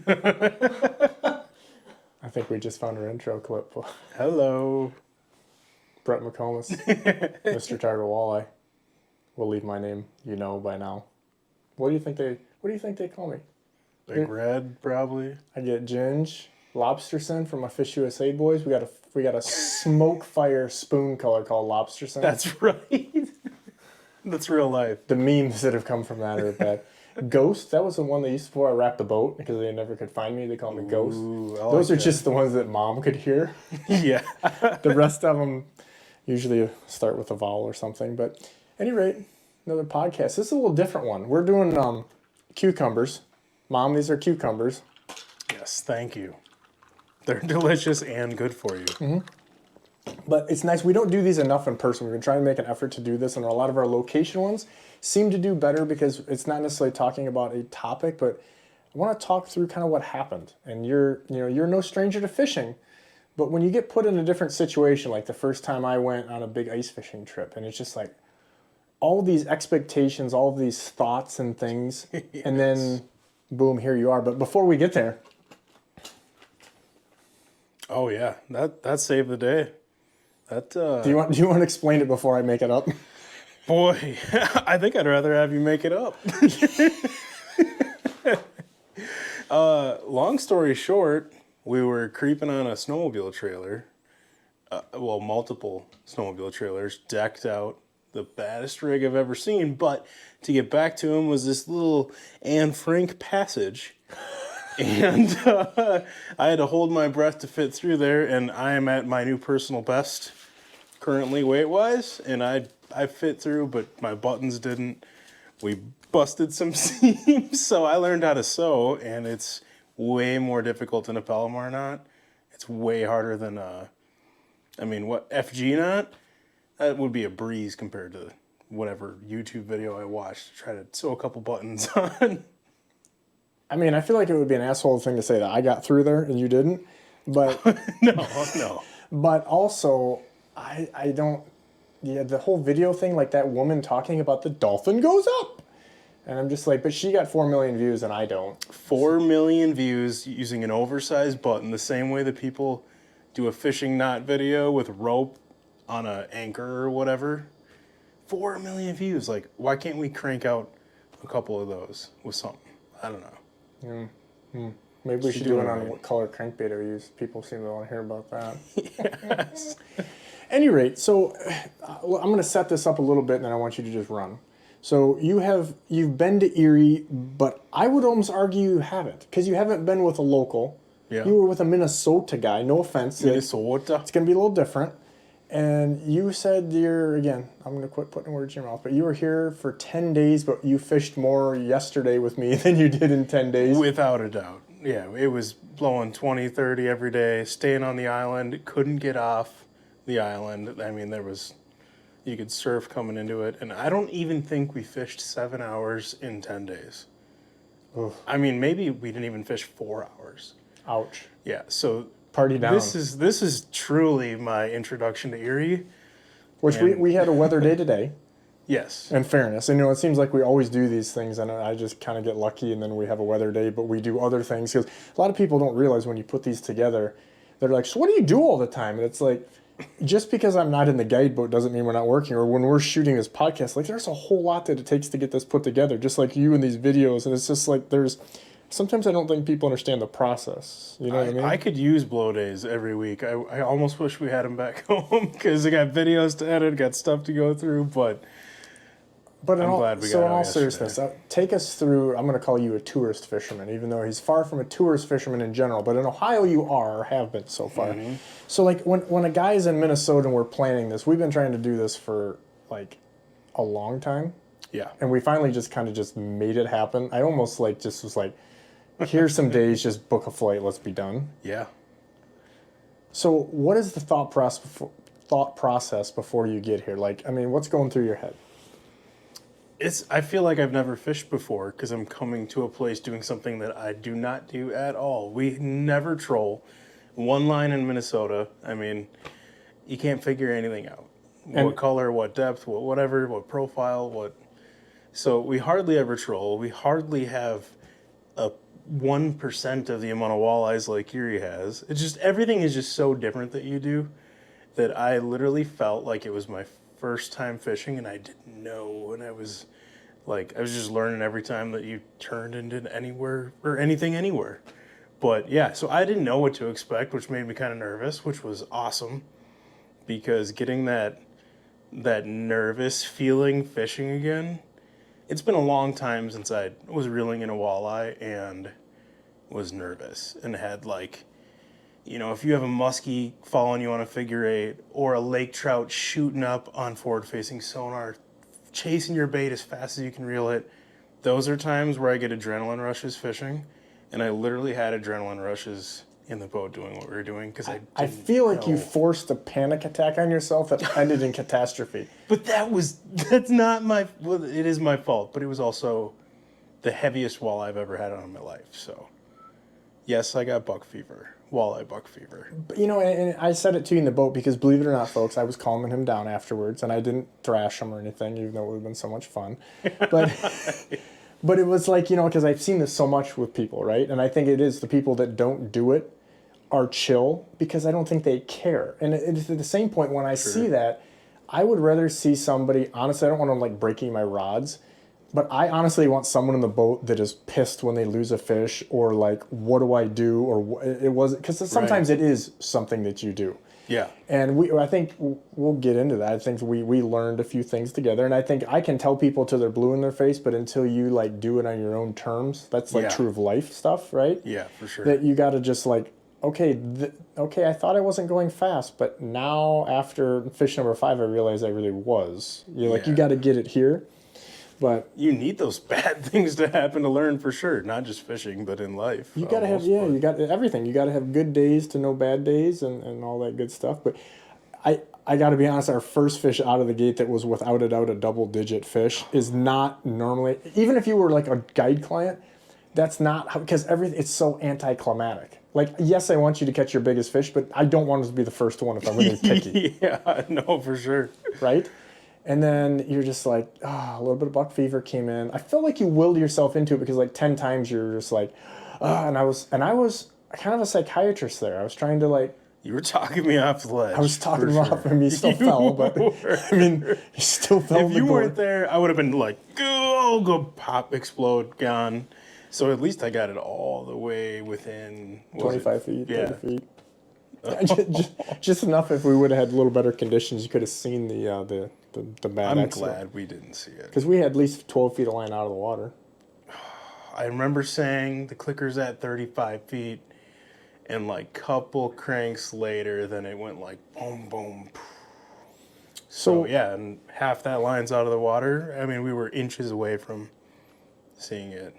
I think we just found our intro clip. Hello. Brett McComas, Mr. Tartar Walleye. We'll leave my name, you know by now. What do you think they call me? Big Red, probably. I get Ginge, Lobsterson from my Fish USA boys. We got a smoke fire spoon color called Lobsterson. That's right. That's real life. The memes that have come from that are bad. Ghost, that was the one they used before I wrapped the boat because they never could find me. They called me Ghost. Those are just the ones that Mom could hear. Yeah. The rest of them usually start with a vowel or something. But at any rate, another podcast. This is a little different one. We're doing cucumbers. Mom, these are cucumbers. Yes, thank you. They're delicious and good for you. Mm-hmm. But it's nice. We don't do these enough in person. We've been trying to make an effort to do this, and a lot of our location ones seem to do better because it's not necessarily talking about a topic, but I want to talk through kind of what happened. And you're no stranger to fishing, but when you get put in a different situation, like the first time I went on a big ice fishing trip, and it's just like all these expectations, all these thoughts and things, yes. And then boom, here you are. But before we get there, oh yeah, that saved the day. Do you want to explain it before I make it up? Boy, I think I'd rather have you make it up. Long story short, we were creeping on a snowmobile trailer. Multiple snowmobile trailers decked out, the baddest rig I've ever seen. But to get back to him was this little Anne Frank passage. And I had to hold my breath to fit through there, and I am at my new personal best currently weight-wise, and I fit through, but my buttons didn't. We busted some seams, so I learned how to sew, and it's way more difficult than a Palomar knot. It's way harder than FG knot? That would be a breeze compared to whatever YouTube video I watched to try to sew a couple buttons on. I mean, I feel like it would be an asshole thing to say that I got through there and you didn't, but... No. But also, I don't... Yeah, the whole video thing, like that woman talking about the dolphin goes up. And I'm just like, but she got 4 million views and I don't. 4 million views using an oversized button, the same way that people do a fishing knot video with rope on an anchor or whatever. 4 million views. Like, why can't we crank out a couple of those with something? I don't know. Maybe we should do it on what color crankbait I use. People seem to want to hear about that. Yes. Any rate, so I'm going to set this up a little bit, and then I want you to just run. So you've been to Erie, but I would almost argue you haven't, because you haven't been with a local. Yeah. You were with a Minnesota guy. No offense. Minnesota. It's going to be a little different. And you said I'm going to quit putting words in your mouth, but you were here for 10 days, but you fished more yesterday with me than you did in 10 days. Without a doubt. Yeah, it was blowing 20, 30 every day, staying on the island, couldn't get off the island. I mean, you could surf coming into it, and I don't even think we fished 7 hours in 10 days. Oof. I mean, maybe we didn't even fish 4 hours. Ouch. Yeah, so... Party down. This is truly my introduction to Erie. Which we had a weather day today. Yes. In fairness. And, it seems like we always do these things, and I just kind of get lucky, and then we have a weather day, but we do other things. Because a lot of people don't realize when you put these together, they're like, so what do you do all the time? And it's like, just because I'm not in the guidebook doesn't mean we're not working. Or when we're shooting this podcast, like, there's a whole lot that it takes to get this put together, just like you in these videos. And it's just like sometimes I don't think people understand the process. You know what I mean? I could use blow days every week. I almost wish we had them back home because I got videos to edit, got stuff to go through, but I'm glad we got it. So in all seriousness, take us through, I'm going to call you a tourist fisherman, even though he's far from a tourist fisherman in general, but in Ohio you are, or have been so far. Mm-hmm. So like when a guy is in Minnesota and we're planning this, we've been trying to do this for like a long time. Yeah. And we finally just kind of just made it happen. I almost was like, here's some days, just book a flight, let's be done. Yeah. So what is the thought process before you get here? Like, I mean, what's going through your head? I feel like I've never fished before because I'm coming to a place doing something that I do not do at all. We never troll. One line in Minnesota. I mean, you can't figure anything out. What color, what depth, whatever, what profile, what. So we hardly ever troll. We hardly have a 1% of the amount of walleyes Lake Erie has. It's just, everything is just so different that you do that I literally felt like it was my first time fishing and I didn't know. And I was just learning every time that you turned into anywhere or anything anywhere. But yeah, so I didn't know what to expect, which made me kind of nervous, which was awesome because getting that nervous feeling fishing again. It's been a long time since I was reeling in a walleye and was nervous and had if you have a muskie following you on a figure eight or a lake trout shooting up on forward-facing sonar, chasing your bait as fast as you can reel it, those are times where I get adrenaline rushes fishing, and I literally had adrenaline rushes in the boat doing what we were doing because I feel like you forced a panic attack on yourself that ended in catastrophe. But that's not it is my fault, but it was also the heaviest walleye I've ever had on my life. So, yes, I got buck fever, walleye buck fever. But, and I said it to you in the boat because, believe it or not, folks, I was calming him down afterwards, and I didn't thrash him or anything, even though it would have been so much fun. But but it was because I've seen this so much with people, right? And I think it is the people that don't do it are chill because I don't think they care. And it's at the same point when I see that, I would rather see somebody, honestly, I don't want them breaking my rods, but I honestly want someone in the boat that is pissed when they lose a fish or what do I do? Or it was, because sometimes it is something that you do. Yeah. And I think we'll get into that. I think we learned a few things together. And I think I can tell people till they're blue in their face, but until you do it on your own terms, that's true of life stuff, right? Yeah, for sure. That you got to just okay, I thought I wasn't going fast, but now after fish number 5, I realized I really was. You got to get it here. But you need those bad things to happen to learn for sure, not just fishing, but in life. You got to have, you got everything. You got to have good days to know bad days and all that good stuff. But I got to be honest, our first fish out of the gate that was without a doubt a double-digit fish is not normally, even if you were a guide client, that's not how, because it's so anticlimactic. Yes, I want you to catch your biggest fish, but I don't want it to be the first one if I'm really picky. Yeah, no, for sure. Right? And then you're just a little bit of buck fever came in. I felt like you willed yourself into it because 10 times you're just and I was kind of a psychiatrist there. I was trying to You were talking me off the ledge. I was talking him off and he still fell, but I mean, he still fell. If you weren't there, I would have been go pop, explode, gone. So at least I got it all the way within 25 feet, 30 feet. just enough. If we would have had a little better conditions, you could have seen the bad. I'm glad we didn't see it because we had at least 12 feet of line out of the water. I remember saying the clicker's at 35 feet, and couple cranks later, then it went boom, boom. So yeah, and half that line's out of the water. I mean, we were inches away from seeing it.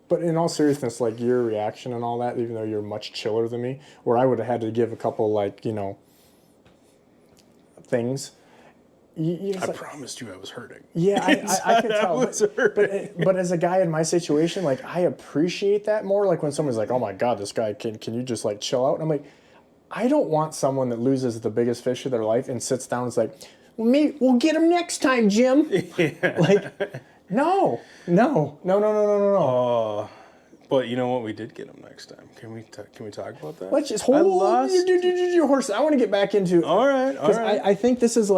But in all seriousness, your reaction and all that, even though you're much chiller than me, where I would have had to give a couple things. I promised you I was hurting. Yeah, I could tell. But as a guy in my situation, I appreciate that more. When someone's oh my God, this guy, can you just chill out? And I'm I don't want someone that loses the biggest fish of their life and sits down and is we'll get him next time, Jim. Yeah. No. But you know what? We did get him next time. Can we talk about that? Let's just hold your horse. I want to get back into. All right. Because I think this is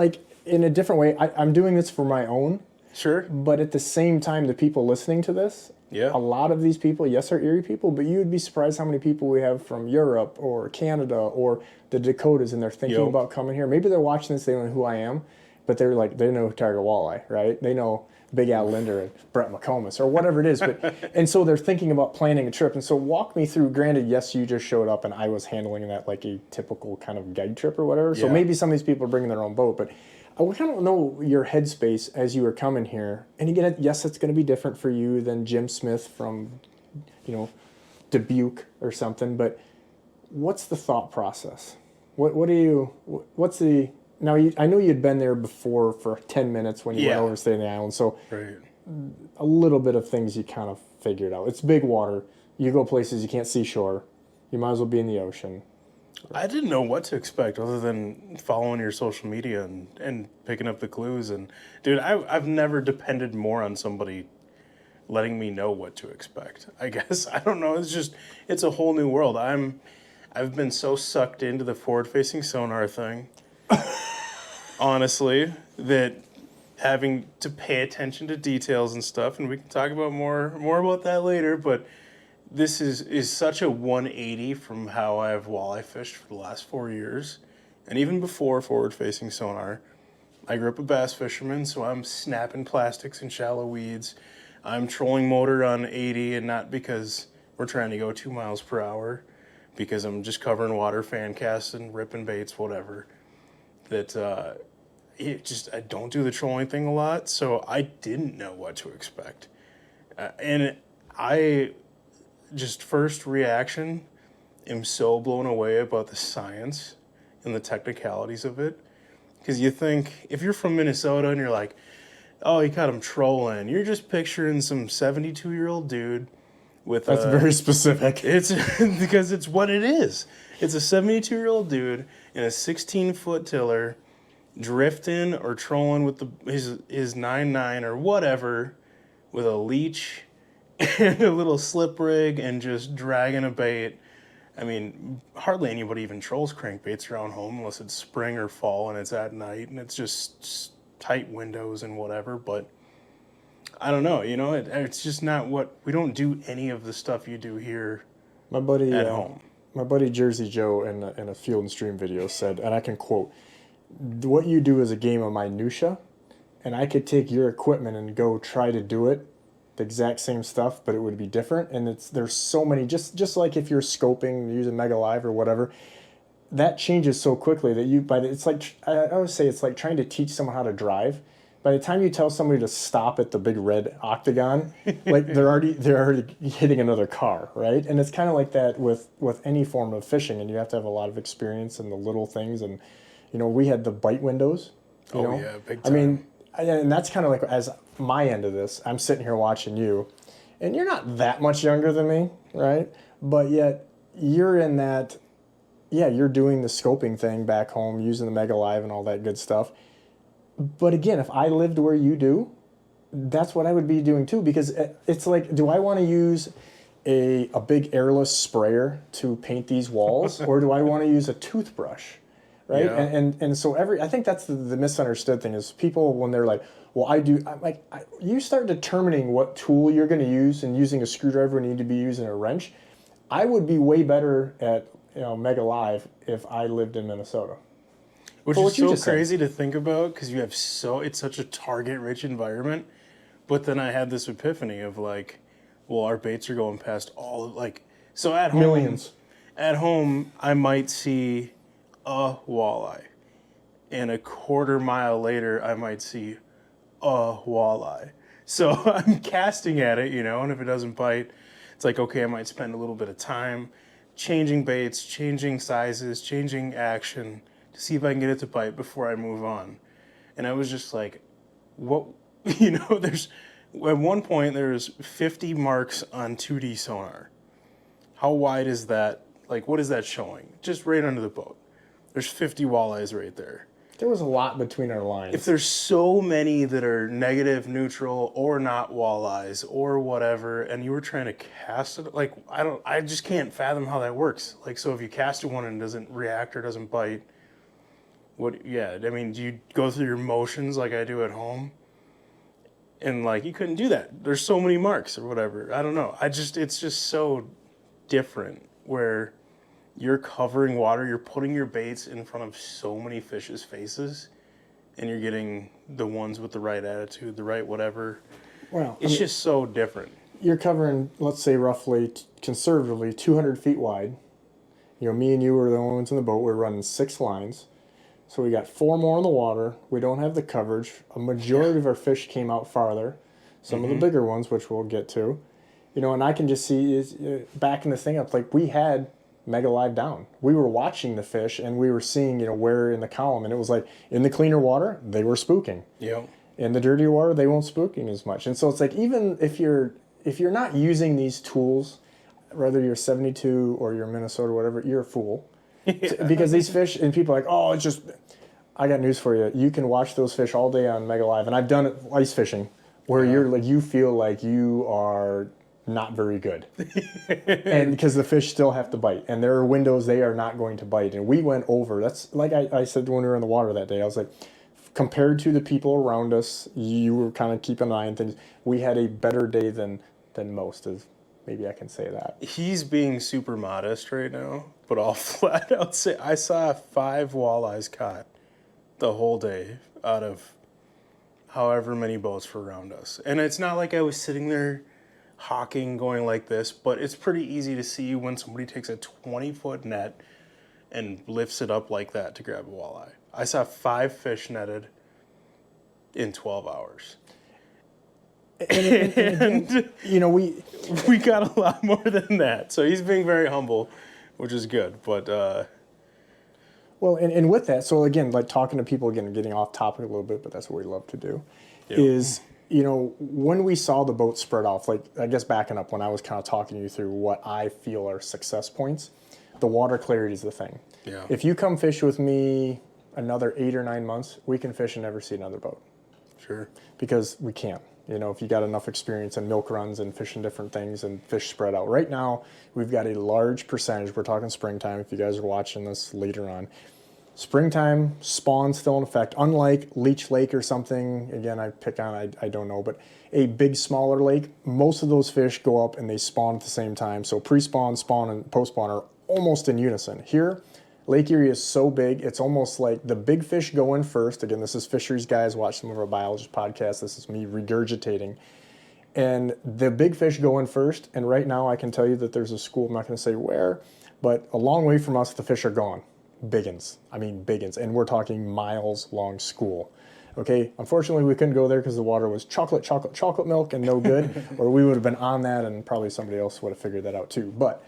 in a different way. I'm doing this for my own. Sure. But at the same time, the people listening to this, a lot of these people, yes, are Erie people, but you would be surprised how many people we have from Europe or Canada or the Dakotas, and they're thinking about coming here. Maybe they're watching this, they don't know who I am, but they're they know Tiger Walleye, right? They know Big Al Linder and Brett McComas or whatever it is. But and so they're thinking about planning a trip. And so walk me through, granted, yes, you just showed up and I was handling that a typical kind of guide trip or whatever. So maybe some of these people are bringing their own boat, but I kind of know your headspace as you were coming here. And again, yes, it's going to be different for you than Jim Smith from, Dubuque or something. But what's the thought process? What's the... Now, I know you'd been there before for 10 minutes when you went over to stay on the island, so a little bit of things you kind of figured out. It's big water. You go places you can't see shore. You might as well be in the ocean. I didn't know what to expect other than following your social media and picking up the clues. And, dude, I've never depended more on somebody letting me know what to expect. I guess I don't know. It's a whole new world. I've been so sucked into the forward-facing sonar thing, honestly, that having to pay attention to details and stuff, and we can talk about more about that later, but this is such a 180 from how I've walleye fished for the last 4 years, and even before forward-facing sonar. I grew up a bass fisherman, so I'm snapping plastics in shallow weeds. I'm trolling motor on 80, and not because we're trying to go 2 miles per hour, because I'm just covering water, fan casting, ripping baits, whatever. I don't do the trolling thing a lot, so I didn't know what to expect. And I just first reaction am so blown away about the science and the technicalities of it. Because you think, if you're from Minnesota and you're like, oh, you caught him trolling, you're just picturing some 72-year-old dude with That's very specific. It's because it's what it is. It's a 72-year-old dude in a 16-foot tiller drifting or trolling with his 9.9 or whatever with a leech and a little slip rig and just dragging a bait. I mean, hardly anybody even trolls crankbaits around home unless it's spring or fall and it's at night and it's just tight windows and whatever. But I don't know, it's just not we don't do any of the stuff you do here at home. My buddy Jersey Joe in a Field and Stream video said, and I can quote, what you do is a game of minutia, and I could take your equipment and go try to do it, the exact same stuff, but it would be different. And there's so many, just like if you're scoping using Mega Live or whatever, that changes so quickly that it's like, I always say it's like trying to teach someone how to drive. By the time you tell somebody to stop at the big red octagon, like they're already hitting another car, right? And it's kind of like that with any form of fishing, and you have to have a lot of experience in the little things. And we had the bite windows. Yeah, big time. I mean, and that's kind of like as my end of this. I'm sitting here watching you, and you're not that much younger than me, right? But yet you're in that. Yeah, you're doing the scoping thing back home, using the Mega Live and all that good stuff. But again, if I lived where you do, that's what I would be doing too, because it's like, do I want to use a big airless sprayer to paint these walls, or do I want to use a toothbrush, right? Yeah. And so I think that's the misunderstood thing is people, when they're like, well, you start determining what tool you're going to use and using a screwdriver when you need to be using a wrench. I would be way better at Mega Live if I lived in Minnesota. Which is so crazy to think about because it's such a target-rich environment. But then I had this epiphany of like, well, our baits are going past so at home. Millions. At home, I might see a walleye. And a quarter mile later, I might see a walleye. So I'm casting at it, and if it doesn't bite, it's like, okay, I might spend a little bit of time changing baits, changing sizes, changing action, to see if I can get it to bite before I move on. And I was just like, what, at one point there's 50 marks on 2D sonar. How wide is that? Like, what is that showing? Just right under the boat. There's 50 walleyes right there. There was a lot between our lines. If there's so many that are negative, neutral, or not walleyes, or whatever, and you were trying to cast it, like, I just can't fathom how that works. Like, so if you cast one and it doesn't react or doesn't bite, do you go through your motions like I do at home? And like, you couldn't do that. There's so many marks or whatever. I don't know. It's just so different where you're covering water, you're putting your baits in front of so many fish's faces, and you're getting the ones with the right attitude, the right whatever. Well, it's just so different. You're covering, let's say, roughly, conservatively, 200 feet wide. Me and you were the only ones in the boat. We're running 6 lines. So we got 4 more in the water. We don't have the coverage. A majority of our fish came out farther. Some of the bigger ones, which we'll get to. And I can just see backing this thing up, like we had Mega Live down. We were watching the fish and we were seeing, where in the column. And it was like, in the cleaner water, they were spooking. Yep. In the dirtier water, they weren't spooking as much. And so it's like, even if you're not using these tools, whether you're 72 or you're Minnesota or whatever, you're a fool. Yeah. Because these fish, and people are like, oh, it's just, I got news for you. You can watch those fish all day on Mega Live. And I've done it ice fishing where you're like, you feel like you are not very good. And because the fish still have to bite, and there are windows they are not going to bite. And we went over, that's like I said when we were in the water that day, I was like, compared to the people around us, you were kind of keeping an eye on things. We had a better day than most, is maybe I can say that. He's being super modest right now, but I'll flat out say I saw 5 walleyes caught the whole day out of however many boats were around us. And it's not like I was sitting there hawking going like this, but it's pretty easy to see when somebody takes a 20-foot net and lifts it up like that to grab a walleye. I saw 5 fish netted in 12 hours. And again, you know, we got a lot more than that. So he's being very humble, which is good. But well, and with that, so again, like talking to people, again, getting off topic a little bit, but that's what we love to do, is, you know, when we saw the boat spread off, like, I guess backing up, when I was kind of talking you through what I feel are success points, the water clarity is the thing. Yeah. If you come fish with me another 8 or 9 months, we can fish and never see another boat. Sure. Because we can't. You know, if you got enough experience in milk runs and fishing different things and fish spread out. Right now, we've got a large percentage, we're talking springtime, if you guys are watching this later on. Springtime, spawn still in effect, unlike Leech Lake or something, again, I don't know, but a big, smaller lake, most of those fish go up and they spawn at the same time. So pre-spawn, spawn, and post-spawn are almost in unison. Here, Lake Erie is so big, it's almost like the big fish go in first. Again, this is fisheries guys, watch some of our biologist podcasts. This is me regurgitating. And the big fish go in first, and right now I can tell you that there's a school, I'm not going to say where, but a long way from us, the fish are gone. Biggins. I mean biggins. And we're talking miles long school. Okay, unfortunately we couldn't go there because the water was chocolate milk and no good, or we would have been on that and probably somebody else would have figured that out too. But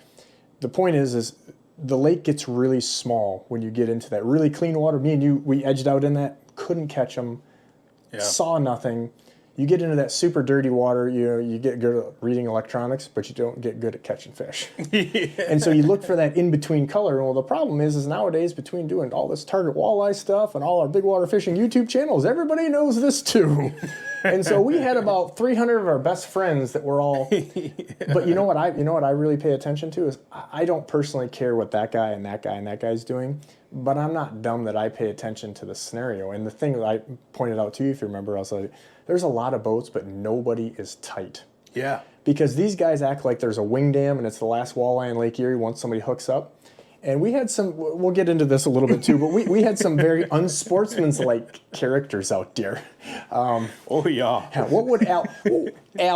the point is the lake gets really small when you get into that really clean water. Me and you, we edged out in that, couldn't catch them, saw nothing. You get into that super dirty water, you get good at reading electronics, but you don't get good at catching fish. And so you look for that in-between color. And well, the problem is nowadays, between doing all this target walleye stuff and all our big water fishing YouTube channels, everybody knows this too. And so we had about 300 of our best friends that were all. But you know what I really pay attention to is I don't personally care what that guy and that guy and that guy's doing, but I'm not dumb that I pay attention to the scenario. And the thing that I pointed out to you, if you remember, I was like, there's a lot of boats, but nobody is tight. Yeah. Because these guys act like there's a wing dam and it's the last walleye in Lake Erie once somebody hooks up. And we had some, we'll get into this a little bit too, but we had some very unsportsmanlike characters out there. Oh, yeah. What would Al,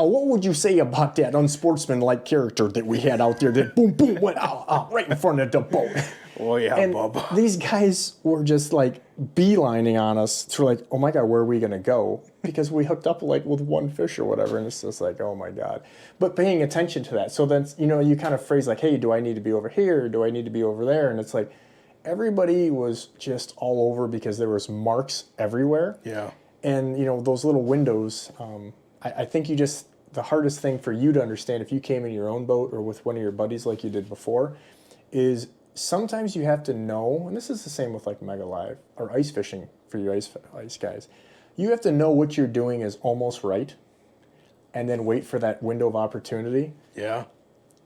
what would you say about that unsportsmanlike character that we had out there that boom, boom, went out right in front of the boat? Oh, yeah, and Bubba. These guys were just like beelining on us. So we're like, oh my God, where are we going to go? Because we hooked up like with one fish or whatever. And it's just like, oh my God. But paying attention to that. So then, you kind of phrase like, hey, do I need to be over here? Do I need to be over there? And it's like, everybody was just all over because there was marks everywhere. Yeah. And, those little windows, I think the hardest thing for you to understand if you came in your own boat or with one of your buddies like you did before is sometimes you have to know, and this is the same with like Mega Live or ice fishing for you ice guys, you have to know what you're doing is almost right and then wait for that window of opportunity. Yeah.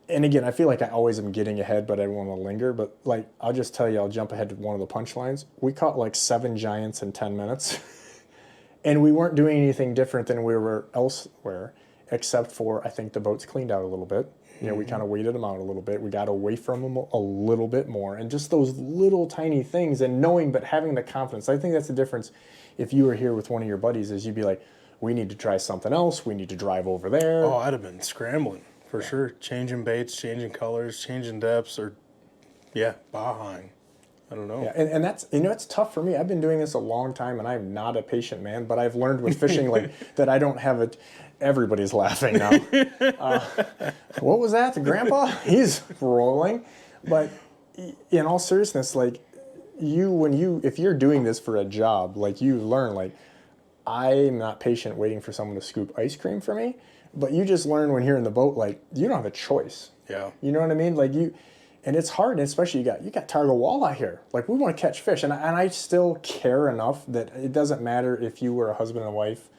And again, I feel like I always am getting ahead, but I don't want to linger. But like, I'll just tell you, I'll jump ahead to one of the punchlines. We caught like 7 giants in 10 minutes. And we weren't doing anything different than we were elsewhere, except for I think the boats cleaned out a little bit. We kind of waited them out a little bit. We got away from them a little bit more. And just those little tiny things and knowing, but having the confidence. I think that's the difference if you were here with one of your buddies is you'd be like, we need to try something else. We need to drive over there. Oh, I'd have been scrambling for sure. Changing baits, changing colors, changing depths, or, bahing. I don't know. Yeah, and that's, it's tough for me. I've been doing this a long time, and I'm not a patient man, but I've learned with fishing like that I don't have it. Everybody's laughing now. What was that? The grandpa? He's rolling. But in all seriousness, like if you're doing this for a job, like you learn, like I'm not patient waiting for someone to scoop ice cream for me, but you just learn when you're in the boat, like you don't have a choice. Yeah. You know what I mean? Like and it's hard, and especially you got target walleye here. Like we want to catch fish, and I still care enough that it doesn't matter if you were a husband and wife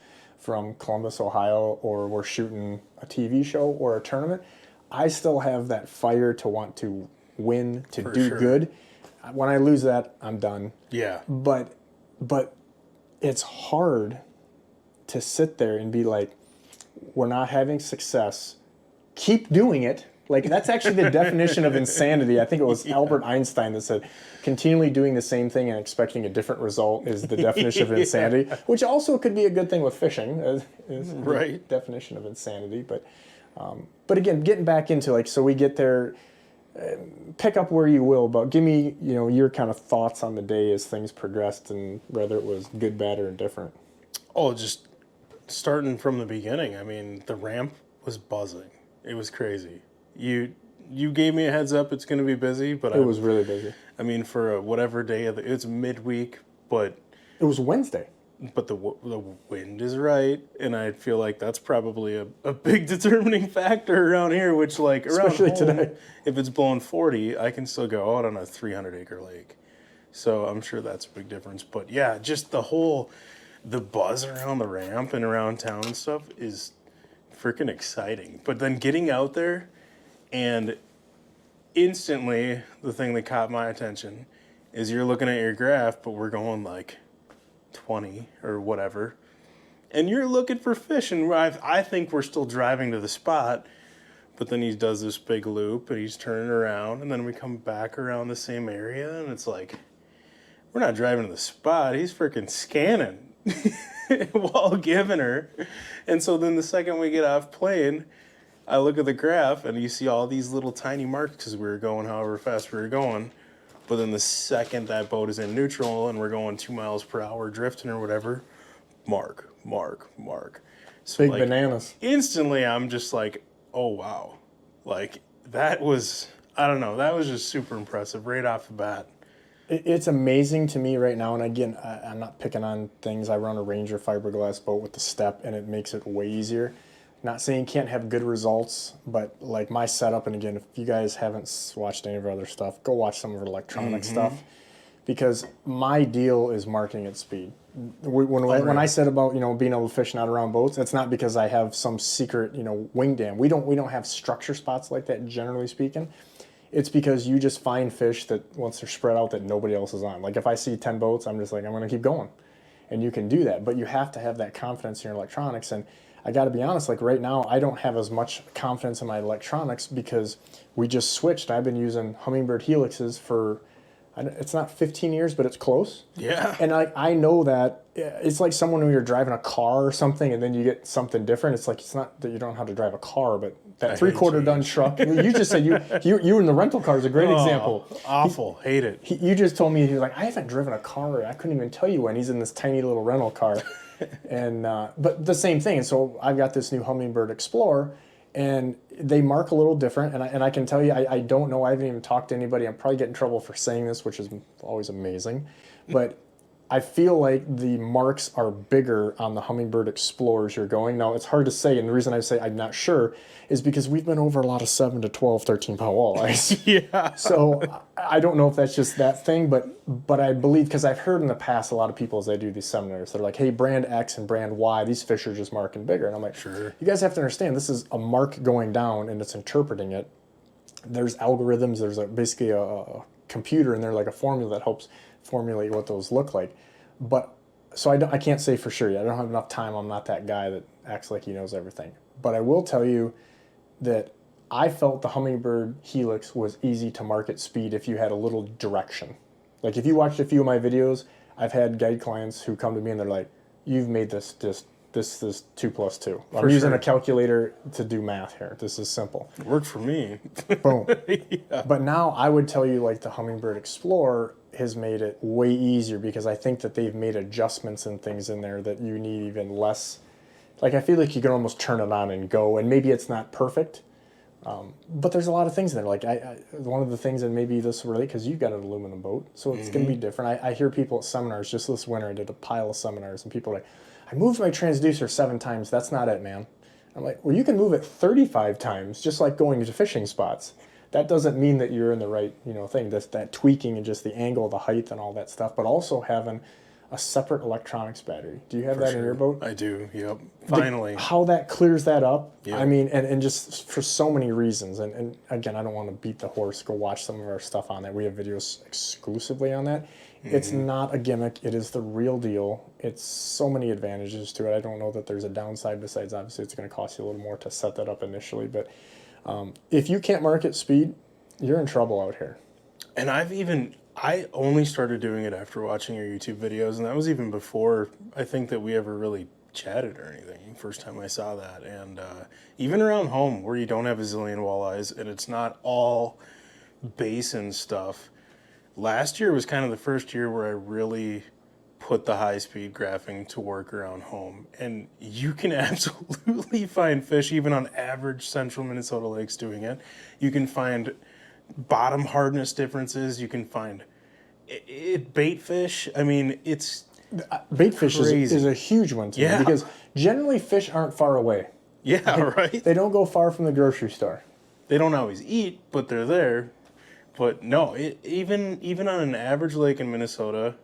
from Columbus, Ohio, or we're shooting a TV show or a tournament, I still have that fire to want to win, to For do sure. good. When I lose that, I'm done. Yeah. But it's hard to sit there and be like, we're not having success. Keep doing it. Like, that's actually the definition of insanity. I think it was Albert Einstein that said, continually doing the same thing and expecting a different result is the definition of insanity, which also could be a good thing with fishing, is the definition of insanity. But again, getting back into, like, so we get there, pick up where you will, but give me, your kind of thoughts on the day as things progressed and whether it was good, bad, or indifferent. Oh, just starting from the beginning. I mean, the ramp was buzzing. It was crazy. You gave me a heads up it's going to be busy, but it was really busy. I mean, for whatever day of it's midweek, but it was Wednesday. But the wind is right, and I feel like that's probably a big determining factor around here. Which, like, especially around home, today, if it's blowing 40, I can still go out on a 300-acre lake. So I'm sure that's a big difference. But yeah, just the buzz around the ramp and around town and stuff is freaking exciting. But then getting out there, and instantly the thing that caught my attention is you're looking at your graph, but we're going like 20 or whatever, and you're looking for fish, and I think we're still driving to the spot, but then he does this big loop and he's turning around, and then we come back around the same area, and it's like, we're not driving to the spot, he's freaking scanning while giving her. And so then the second we get off plane, I look at the graph and you see all these little tiny marks because we were going however fast we were going. But then the second that boat is in neutral and we're going 2 miles per hour drifting or whatever, mark. So, big like, bananas. Instantly, I'm just like, oh, wow. Like, that was, I don't know, that was just super impressive right off the bat. It's amazing to me right now, and again, I'm not picking on things. I run a Ranger fiberglass boat with the step, and it makes it way easier. Not saying you can't have good results, but like my setup, and again, if you guys haven't watched any of our other stuff, go watch some of our electronic stuff, because my deal is marking at speed. When I said about being able to fish not around boats, it's not because I have some secret wing dam. We don't have structure spots like that, generally speaking. It's because you just find fish that once they're spread out that nobody else is on. Like if I see 10 boats, I'm just like, I'm going to keep going. And you can do that, but you have to have that confidence in your electronics. And I got to be honest, like right now, I don't have as much confidence in my electronics because we just switched. I've been using Humminbird Helixes for, it's not 15 years, but it's close. Yeah. And I know that it's like someone when you're driving a car or something and then you get something different. It's like, it's not that you don't know how to drive a car, but that 3/4 done truck. You just said you in the rental car is a great example. Awful. Hate it. You just told me, he was like, I haven't driven a car. I couldn't even tell you when. He's in this tiny little rental car. And but the same thing. And so I've got this new Humminbird Explorer, and they mark a little different. And I can tell you, I don't know. I haven't even talked to anybody. I'm probably getting in trouble for saying this, which is always amazing. But I feel like the marks are bigger on the Humminbird Explorers you're going. Now, it's hard to say, and the reason I say I'm not sure is because we've been over a lot of 7 to 12, 13-pound walleyes. Yeah. So I don't know if that's just that thing, but I believe, because I've heard in the past a lot of people as they do these seminars, they're like, hey, brand X and brand Y, these fish are just marking bigger. And I'm like, sure. You guys have to understand, this is a mark going down, and it's interpreting it. There's algorithms, there's basically a computer in there, like a formula that helps formulate what those look like. But so I can't say for sure yet. I don't have enough time. I'm not that guy that acts like he knows everything. But I will tell you that I felt the Humminbird Helix was easy to market speed if you had a little direction. Like if you watched a few of my videos, I've had guide clients who come to me and they're like, you've made this is 2 + 2. I'm using a calculator to do math here. This is simple. It worked for me. Boom. Yeah. But now I would tell you, like, the Humminbird Explorer has made it way easier because I think that they've made adjustments and things in there that you need even less. Like, I feel like you can almost turn it on and go, and maybe it's not perfect, but there's a lot of things in there. Like, one of the things, and maybe this will relate because you've got an aluminum boat, so it's going to be different. I hear people at seminars, just this winter, I did a pile of seminars, and people are like, I moved my transducer 7 times. That's not it, man. I'm like, well, you can move it 35 times, just like going to fishing spots. That doesn't mean that you're in the right, thing. That tweaking and just the angle, the height, and all that stuff. But also having a separate electronics battery. Do you have For that sure. in your boat? I do. Yep. Finally. How that clears that up. Yep. I mean, and just for so many reasons. And again, I don't want to beat the horse. Go watch some of our stuff on that. We have videos exclusively on that. It's not a gimmick. It is the real deal. It's so many advantages to it. I don't know that there's a downside besides obviously it's going to cost you a little more to set that up initially. But if you can't market speed, you're in trouble out here. And I only started doing it after watching your YouTube videos, and that was even before I think that we ever really chatted or anything. First time I saw that. And even around home where you don't have a zillion walleyes and it's not all basin stuff, last year was kind of the first year where I really put the high-speed graphing to work around home. And you can absolutely find fish, even on average central Minnesota lakes doing it. You can find bottom hardness differences. You can find bait fish. I mean, it's Bait fish crazy. is a huge one to me because generally fish aren't far away. Yeah, right? They don't go far from the grocery store. They don't always eat, but they're there. But no, even on an average lake in Minnesota,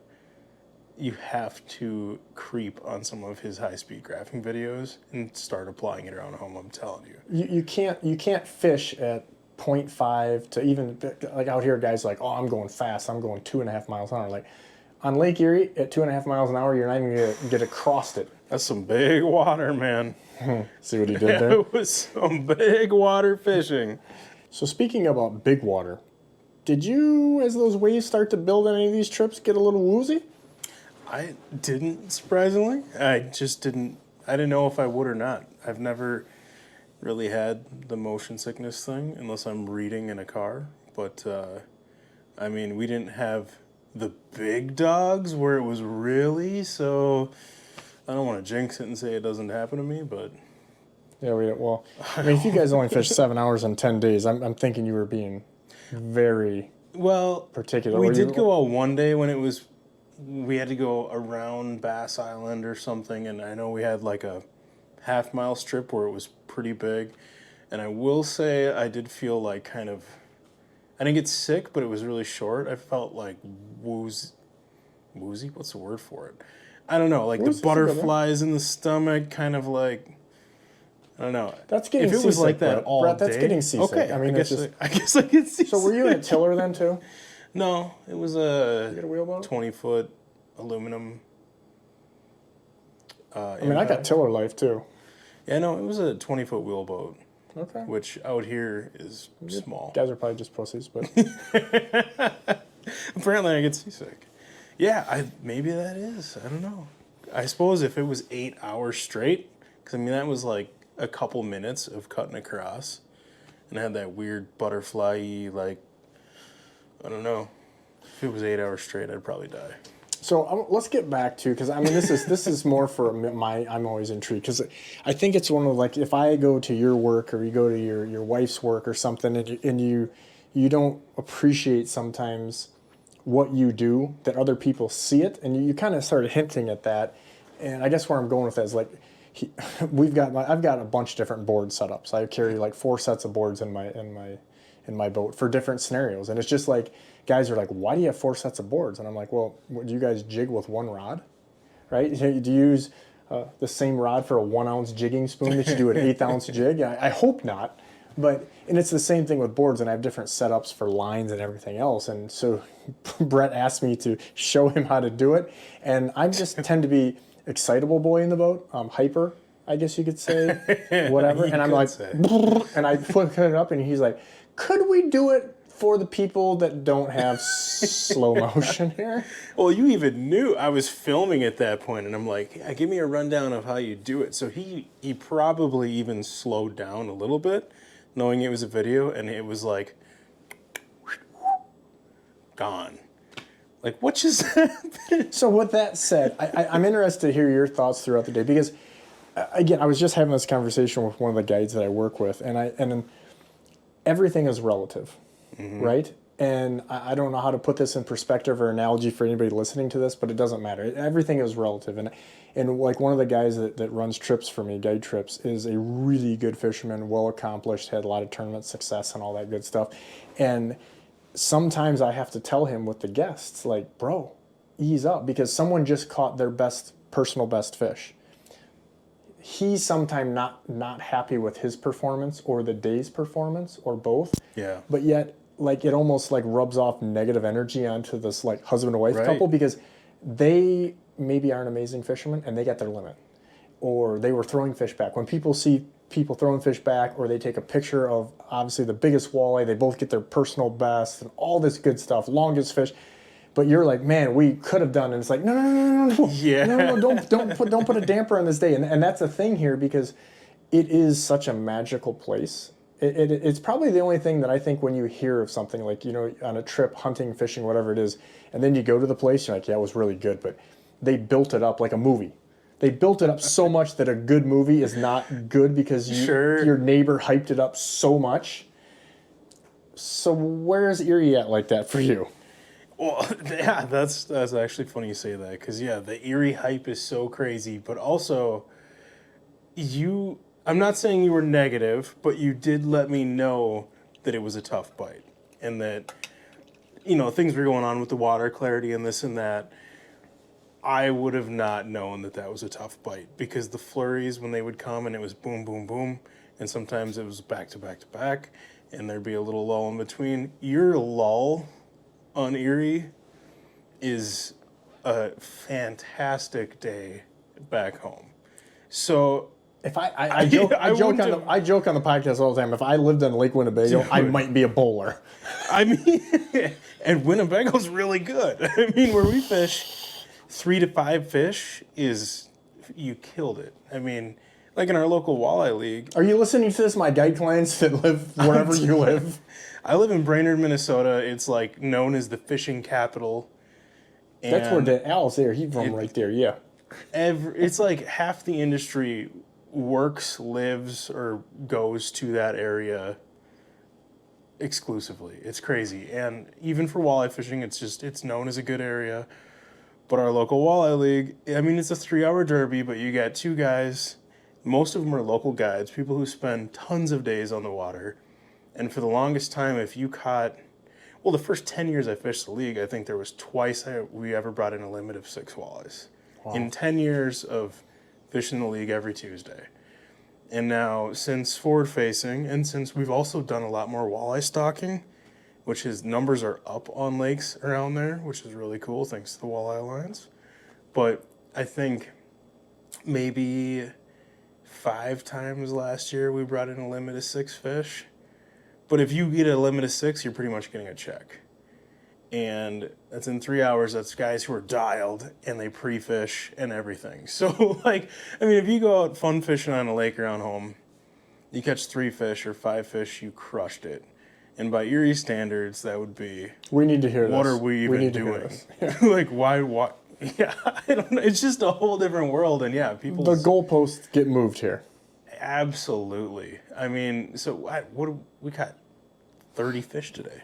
you have to creep on some of his high-speed graphing videos and start applying it around home, I'm telling you. You can't fish at 0.5 to even, like out here, guys are like, oh, I'm going fast. I'm going 2.5 miles an hour. Like on Lake Erie at 2.5 miles an hour, you're not even going to get across it. That's some big water, man. See what he did there? It was some big water fishing. So speaking about big water, did you, as those waves start to build on any of these trips, get a little woozy? I didn't, surprisingly. I didn't know if I would or not. I've never really had the motion sickness thing unless I'm reading in a car. But, I mean, we didn't have the big dogs where it was really, so I don't want to jinx it and say it doesn't happen to me, but... Yeah, well, I mean, if you guys only fished 7 hours in 10 days, I'm thinking you were being very particular. We did go out one day when we had to go around Bass Island or something, and I know we had like a half-mile strip where it was pretty big, and I will say I did feel like I didn't get sick, but it was really short. I felt like woozy? What's the word for it? I don't know, like the butterflies in the stomach, kind of like... I don't know. That's getting seasick. If it was like that Brett, all Brett, that's day, getting seasick. okay. I mean, I guess I get seasick. So were you in a tiller then too? No, it was You get a wheelboat? 20-foot aluminum. I mean, I got tiller life too. Yeah, no, it was a 20-foot wheelboat. Okay. Which out here is small. Guys are probably just pussies, but apparently I get seasick. Yeah, maybe that is. I don't know. I suppose if it was 8 hours straight, because I mean that was like a couple minutes of cutting across, and I had that weird butterfly-y, like, I don't know. If it was 8 hours straight, I'd probably die. So let's get back to, because I mean this is more for I'm always intrigued because I think it's one of, like, if I go to your work or you go to your wife's work or something and you don't appreciate sometimes what you do, that other people see it, and you kind of started hinting at that, and I guess where I'm going with that is like I've got a bunch of different board setups. I carry like 4 sets of boards in my boat for different scenarios, and it's just like guys are like, why do you have 4 sets of boards? And I'm like, well, do you guys jig with one rod, right? Do you use the same rod for a 1 ounce jigging spoon that you do an 1/8 ounce jig? I hope not, and it's the same thing with boards, and I have different setups for lines and everything else. And so Brett asked me to show him how to do it, and I just tend to be excitable boy in the boat, hyper, I guess you could say, whatever. And I'm like, and I put it up, and he's like, could we do it for the people that don't have slow motion here? Well, you even knew I was filming at that point, and I'm like, yeah, give me a rundown of how you do it. So he probably even slowed down a little bit, knowing it was a video, and it was like, gone. Like, what just happened? So with that said, I'm interested to hear your thoughts throughout the day, because again, I was just having this conversation with one of the guides that I work with, and everything is relative, right? And I don't know how to put this in perspective or analogy for anybody listening to this, but it doesn't matter. Everything is relative. And like one of the guys that runs trips for me, guide trips, is a really good fisherman, well accomplished, had a lot of tournament success and all that good stuff. And sometimes I have to tell him with the guests, like, bro, ease up because someone just caught their personal best fish. He's sometimes not happy with his performance or the day's performance or both. Yeah. But yet, like, it almost like rubs off negative energy onto this like husband and wife Right. couple because they maybe aren't amazing fishermen and they got their limit, or they were throwing fish back. When people see people throwing fish back, or they take a picture of obviously the biggest walleye, they both get their personal best and all this good stuff, longest fish. But you're like, man, we could have done, and it's like, no, Yeah. no, don't put a damper on this day, and that's the thing here because it is such a magical place. It's probably the only thing that I think when you hear of something like, you know, on a trip, hunting, fishing, whatever it is, and then you go to the place, you're like, yeah, it was really good, but they built it up like a movie. They built it up so much that a good movie is not good because your neighbor hyped it up so much. So where's Erie at like that for you? Well, yeah, that's actually funny you say that because, yeah, the Erie hype is so crazy. But also, I'm not saying you were negative, but you did let me know that it was a tough bite and that, you know, things were going on with the water clarity and this and that. I would have not known that was a tough bite because the flurries, when they would come and it was boom, boom, boom, and sometimes it was back to back to back, and there'd be a little lull in between. Your lull on Erie is a fantastic day back home. So if I joke on the podcast all the time. If I lived on Lake Winnebago, I might be a bowler. I mean, and Winnebago's really good. I mean, where we fish 3 to 5 fish you killed it. I mean, like in our local walleye league. Are you listening to this, my guide clients that live wherever you live? I live in Brainerd, Minnesota. It's like known as the fishing capital. That's where Al's there. He's from right there, yeah. It's like half the industry works, lives, or goes to that area exclusively. It's crazy. And even for walleye fishing, it's known as a good area. But our local walleye league, I mean, it's a 3-hour derby, but you got 2 guys. Most of them are local guides, people who spend tons of days on the water. And for the longest time, if you caught, well, the first 10 years I fished the league, I think there was twice we ever brought in a limit of 6 walleyes. Wow. In 10 years of fishing the league every Tuesday. And now, since forward facing, and since we've also done a lot more walleye stocking, which his numbers are up on lakes around there, which is really cool, thanks to the Walleye Alliance. But I think maybe 5 times last year we brought in a limit of 6 fish. But if you get a limit of 6, you're pretty much getting a check. And that's in 3 hours. That's guys who are dialed and they pre-fish and everything. So, like, I mean, if you go out fun fishing on a lake around home, you catch 3 fish or 5 fish, you crushed it. And by Erie standards, that would be... We need to hear this. What are we even doing? Yeah. Like, why? Yeah, I don't know. It's just a whole different world. And yeah, people... The goalposts get moved here. Absolutely. I mean, so we caught 30 fish today.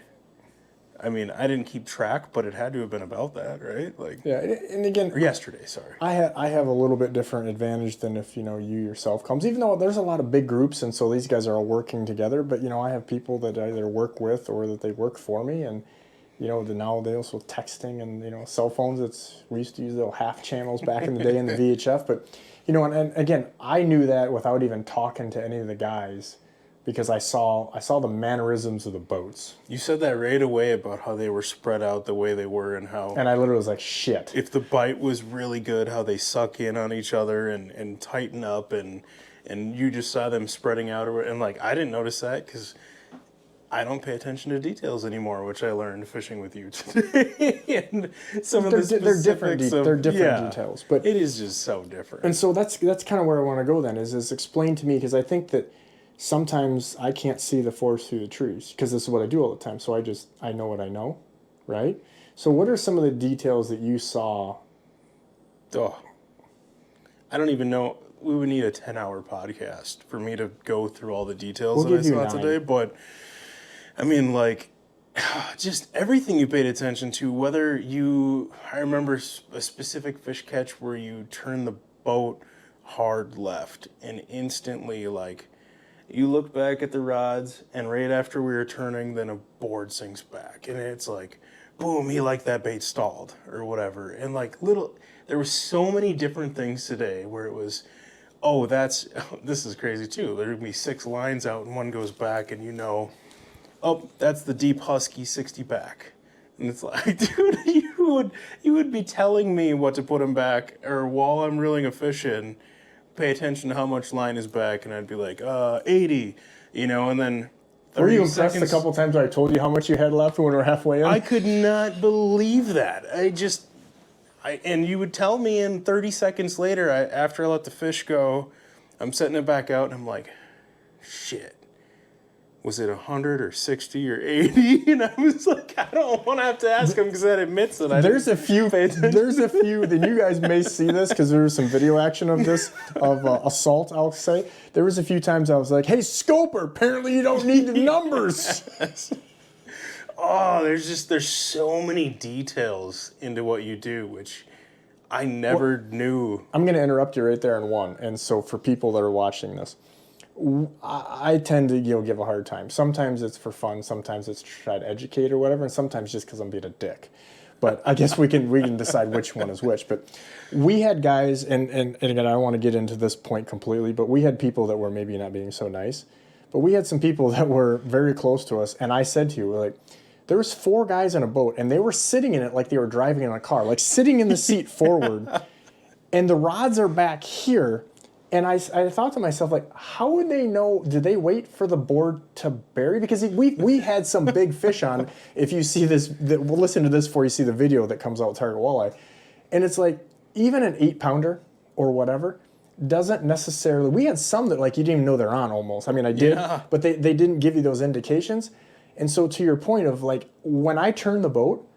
I mean, I didn't keep track, but it had to have been about that, right? Like, yeah, and again, or yesterday. Sorry, I have a little bit different advantage than if you yourself comes. Even though there's a lot of big groups, and so these guys are all working together. But I have people that I either work with or that they work for me, and nowadays with texting and cell phones, we used to use little half channels back in the day in the VHF. But and again, I knew that without even talking to any of the guys. Because I saw the mannerisms of the boats. You said that right away about how they were spread out the way they were and how... And I literally was like, shit. If the bite was really good, how they suck in on each other and tighten up and you just saw them spreading out. And like, I didn't notice that because I don't pay attention to details anymore, which I learned fishing with you today. And some of the specifics they're different details. But it is just so different. And so that's kind of where I want to go then is explain to me, because I think that sometimes I can't see the forest through the trees because this is what I do all the time. So I know what I know, right? So what are some of the details that you saw? Oh, I don't even know. We would need a 10-hour podcast for me to go through all the details that I saw today. But, I mean, like, just everything you paid attention to, I remember a specific fish catch where you turn the boat hard left and instantly, like, you look back at the rods, and right after we were turning, then a board sinks back. And it's like, boom, he liked that bait stalled or whatever. And like there were so many different things today where it was, oh, this is crazy too. There'd be 6 lines out and one goes back and oh, that's the deep husky 60 back. And it's like, dude, you would be telling me what to put him back, or while I'm reeling a fish in, pay attention to how much line is back, and I'd be like, 80, and then Were you impressed a couple times when I told you how much you had left when we were halfway in? I could not believe that. And you would tell me, and 30 seconds later, after I let the fish go, I'm setting it back out, and I'm like, shit. Was it 100 or 60 or 80? And I was like, I don't want to have to ask him because that admits that I There's a few, and you guys may see this because there was some video action of this, of assault, I'll say. There was a few times I was like, hey, Scoper, apparently you don't need the numbers. Yes. Oh, there's so many details into what you do, which I never knew. I'm going to interrupt you right there in one. And so for people that are watching this, I tend to give a hard time. Sometimes it's for fun, sometimes it's to try to educate or whatever, and sometimes just because I'm being a dick. But I guess we can decide which one is which. But we had guys, and again, I don't want to get into this point completely, but we had people that were maybe not being so nice. But we had some people that were very close to us, and I said to you, like, there was 4 guys in a boat, and they were sitting in it like they were driving in a car, like sitting in the seat forward, and the rods are back here. And I thought to myself, like, how would they know? Did they wait for the board to bury? Because we had some big fish on. If you see this, we'll listen to this before you see the video that comes out with Target Walleye. And it's like, even an 8-pounder or whatever doesn't necessarily, we had some that like you didn't even know they're on almost. I mean, I did, but they didn't give you those indications. And so to your point of like, when I turn the boat,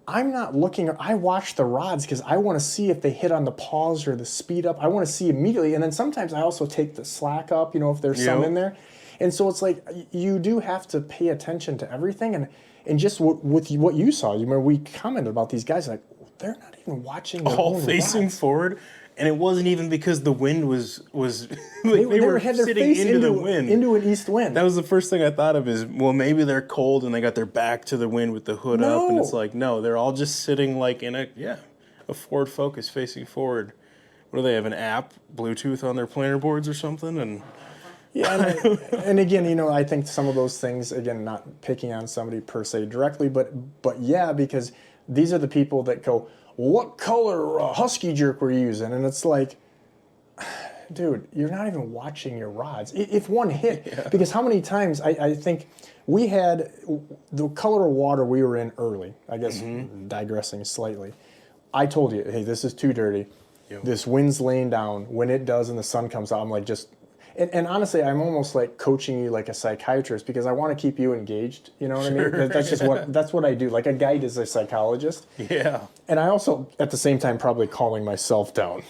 I'm not looking, I watch the rods because I want to see if they hit on the pause or the speed up. I want to see immediately. And then sometimes I also take the slack up, if there's some in there. And so it's like, you do have to pay attention to everything. And just with what you saw, you remember we commented about these guys, like, they're not even watching their all own facing rods. forward. And it wasn't even because the wind was like They were had their sitting face into the wind. Into an east wind. That was the first thing I thought of is, well, maybe they're cold and they got their back to the wind with the hood up. And it's like, no, they're all just sitting like in a forward focus facing forward. What do they have, an app, Bluetooth on their planer boards or something? And and again, I think some of those things, again, not picking on somebody per se directly, but yeah, because these are the people that go, what color husky jerk we're using? And it's like, dude, you're not even watching your rods. If one hit, because how many times, I think we had the color of water we were in early, I guess, digressing slightly. I told you, hey, this is too dirty. Yep. This wind's laying down. When it does and the sun comes out, I'm like, and honestly, I'm almost like coaching you like a psychiatrist because I want to keep you engaged. You know what I mean? That's just that's what I do. Like a guide is a psychologist. Yeah. And I also, at the same time, probably calming myself down.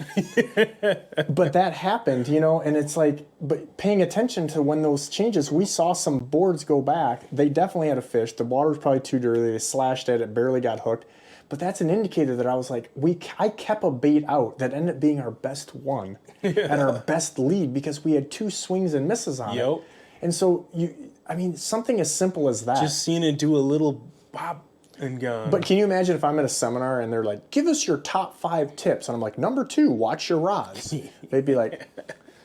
But that happened, and it's like, but paying attention to when those changes, we saw some boards go back. They definitely had a fish. The water was probably too dirty. They slashed at it, barely got hooked. But that's an indicator that I was like, I kept a bait out that ended up being our best one and our best lead because we had 2 swings and misses on it. And so, something as simple as that. Just seeing it do a little bop and gone. But can you imagine if I'm at a seminar and they're like, give us your top 5 tips. And I'm like, number 2, watch your rods. They'd be like,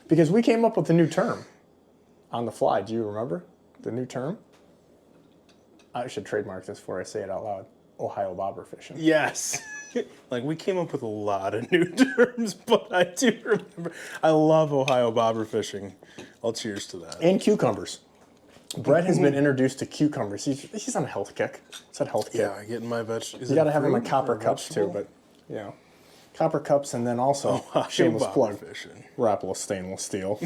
because we came up with a new term on the fly. Do you remember the new term? I should trademark this before I say it out loud. Ohio bobber fishing. Yes. Like, we came up with a lot of new terms, but I do remember. I love Ohio bobber fishing. I'll cheers to that. And cucumbers. Brett has been introduced to cucumbers. He's on a health kick. It's a health kick. Yeah, getting my vegetables. You got to have them in copper cups too, but copper cups, and then also shameless plug. Fishing. Rapala stainless steel.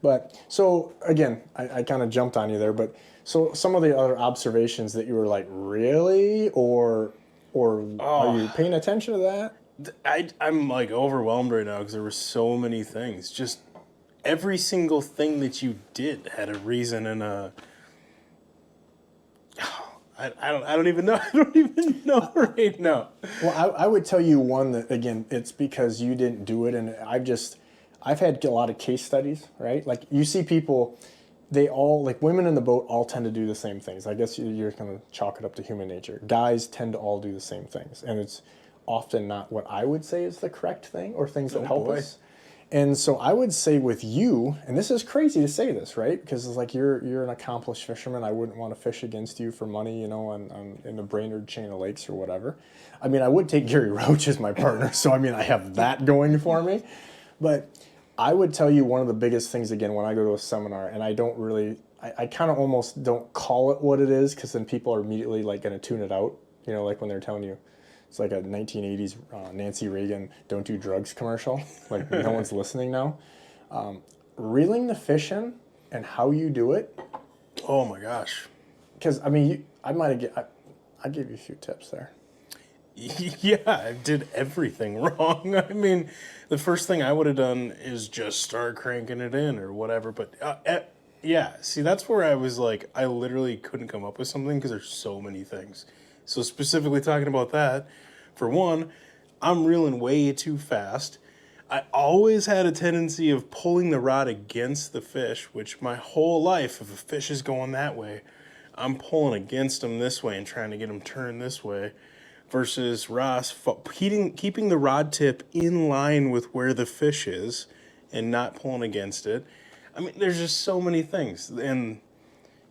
But so again, I kind of jumped on you there, but so some of the other observations that you were like, really, or are you paying attention to that? I'm like overwhelmed right now because there were so many things. Just every single thing that you did had a reason and a. I don't even know. I don't even know right now. Well, I would tell you one that, again, it's because you didn't do it, and I've had a lot of case studies, right? Like, you see people, they all, like women in the boat all tend to do the same things. I guess you're going to chalk it up to human nature. Guys tend to all do the same things. And it's often not what I would say is the correct thing or things that help us. And so I would say with you, and this is crazy to say this, right? Because it's like you're an accomplished fisherman. I wouldn't want to fish against you for money, you know, in the Brainerd chain of lakes or whatever. I mean, I would take Gary Roach as my partner. So, I mean, I have that going for me. But I would tell you one of the biggest things, again, when I go to a seminar, and I don't really, I kind of almost don't call it what it is, because then people are immediately like going to tune it out, you know, like when they're telling you, it's like a 1980s Nancy Reagan "Don't do drugs" commercial. Like no one's listening now. Reeling the fish in and how you do it. Oh my gosh. Because I mean, I gave you a few tips there. Yeah, I did everything wrong. I mean, the first thing I would have done is just start cranking it in or whatever. But yeah, see, that's where I was like, I literally couldn't come up with something because there's so many things. So specifically talking about that, for one, I'm reeling way too fast. I always had a tendency of pulling the rod against the fish, which my whole life, if a fish is going that way, I'm pulling against him this way and trying to get him turned this way. Versus Ross keeping the rod tip in line with where the fish is and not pulling against it. I mean, there's just so many things. And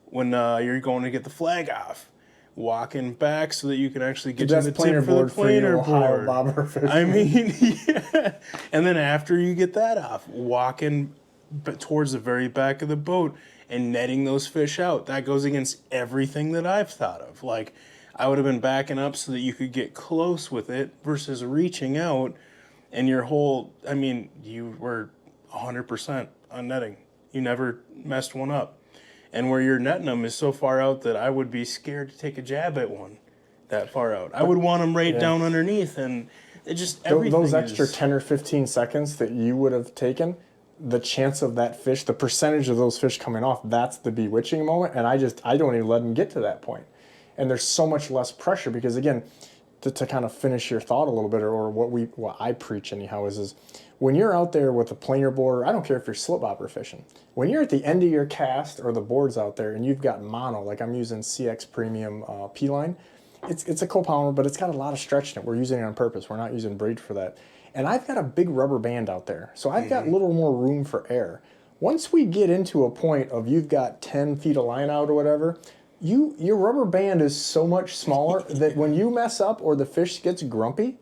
when you're going to get the flag off, walking back so that you can actually get to the tip for the planer board. I mean, yeah. And then after you get that off, walking towards the very back of the boat and netting those fish out. That goes against everything that I've thought of. Like, I would have been backing up so that you could get close with it versus reaching out, and your whole, I mean, you were 100% on netting. You never messed one up. And where you're netting them is so far out that I would be scared to take a jab at one that far out. I would want them right down underneath, and it just, everything those extra 10 or 15 seconds that you would have taken, the chance of that fish, the percentage of those fish coming off, that's the bewitching moment, and I don't even let them get to that point. And there's so much less pressure because, again, to kind of finish your thought a little bit, or what I preach anyhow, is when you're out there with a planer board, I don't care if you're slip bobber fishing, when you're at the end of your cast or the board's out there and you've got mono, like I'm using CX Premium P-line, it's a co-polymer, but it's got a lot of stretch in it. We're using it on purpose. We're not using braid for that. And I've got a big rubber band out there, so I've got a little more room for air. Once we get into a point of you've got 10 feet of line out or whatever, your rubber band is so much smaller that when you mess up or the fish gets grumpy,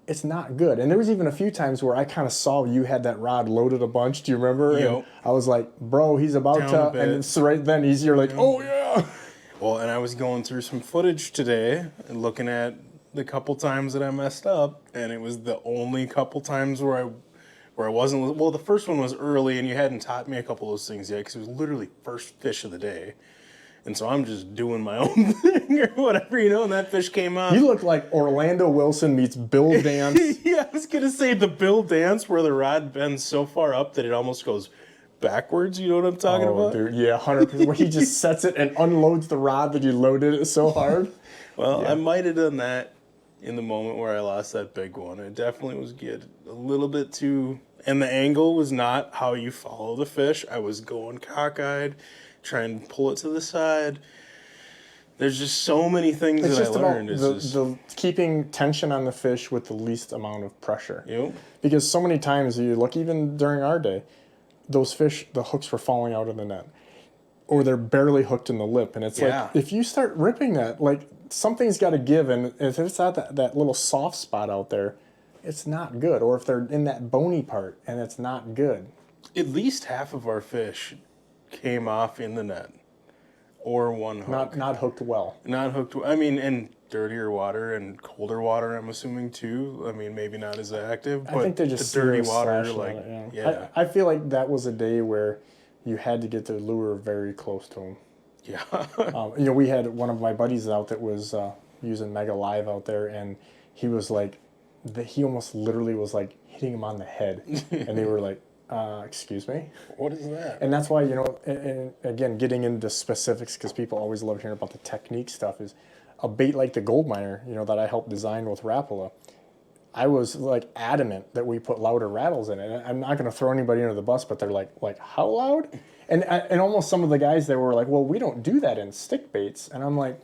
it's not good. And there was even a few times where I kind of saw you had that rod loaded a bunch. Do you remember? Yep. And I was like, bro, he's about to. And so right then you're like, oh yeah. Well, and I was going through some footage today and looking at the couple times that I messed up, and it was the only couple times where I wasn't. Well, the first one was early, and you hadn't taught me a couple of those things yet because it was literally first fish of the day. And so I'm just doing my own thing or whatever, you know, and that fish came off. You look like Orlando Wilson meets Bill Dance. Yeah, I was going to say the Bill Dance where the rod bends so far up that it almost goes backwards. You know what I'm talking about? Dude, yeah, 100%. Where he just sets it and unloads the rod that you loaded it so hard. Well, yeah. I might have done that in the moment where I lost that big one. It definitely was good. A little bit too... And the angle was not how you follow the fish. I was going cockeyed, trying to pull it to the side. There's just so many things that I learned. It's just about the keeping tension on the fish with the least amount of pressure. Yep. Because so many times you look, even during our day, those fish, the hooks were falling out of the net. Or they're barely hooked in the lip. And it's like, if you start ripping that, like, something's got to give. And if it's not that little soft spot out there, it's not good. Or if they're in that bony part and it's not good. At least half of our fish came off in the net. Or one hook. Not hooked well. Not hooked. I mean, in dirtier water and colder water, I'm assuming, too. I mean, maybe not as active. But I think they just the dirty water, like, yeah. I feel like that was a day where you had to get the lure very close to them. Yeah. We had one of my buddies out that was using Mega Live out there, and he was like, he almost literally was like hitting him on the head, and they were like, excuse me? What is that? And that's why, and again, getting into specifics, because people always love hearing about the technique stuff, is a bait like the gold miner, that I helped design with Rapala. I was like adamant that we put louder rattles in it. And I'm not going to throw anybody under the bus, but they're like how loud? And almost some of the guys, they were like, well, we don't do that in stick baits. And I'm like,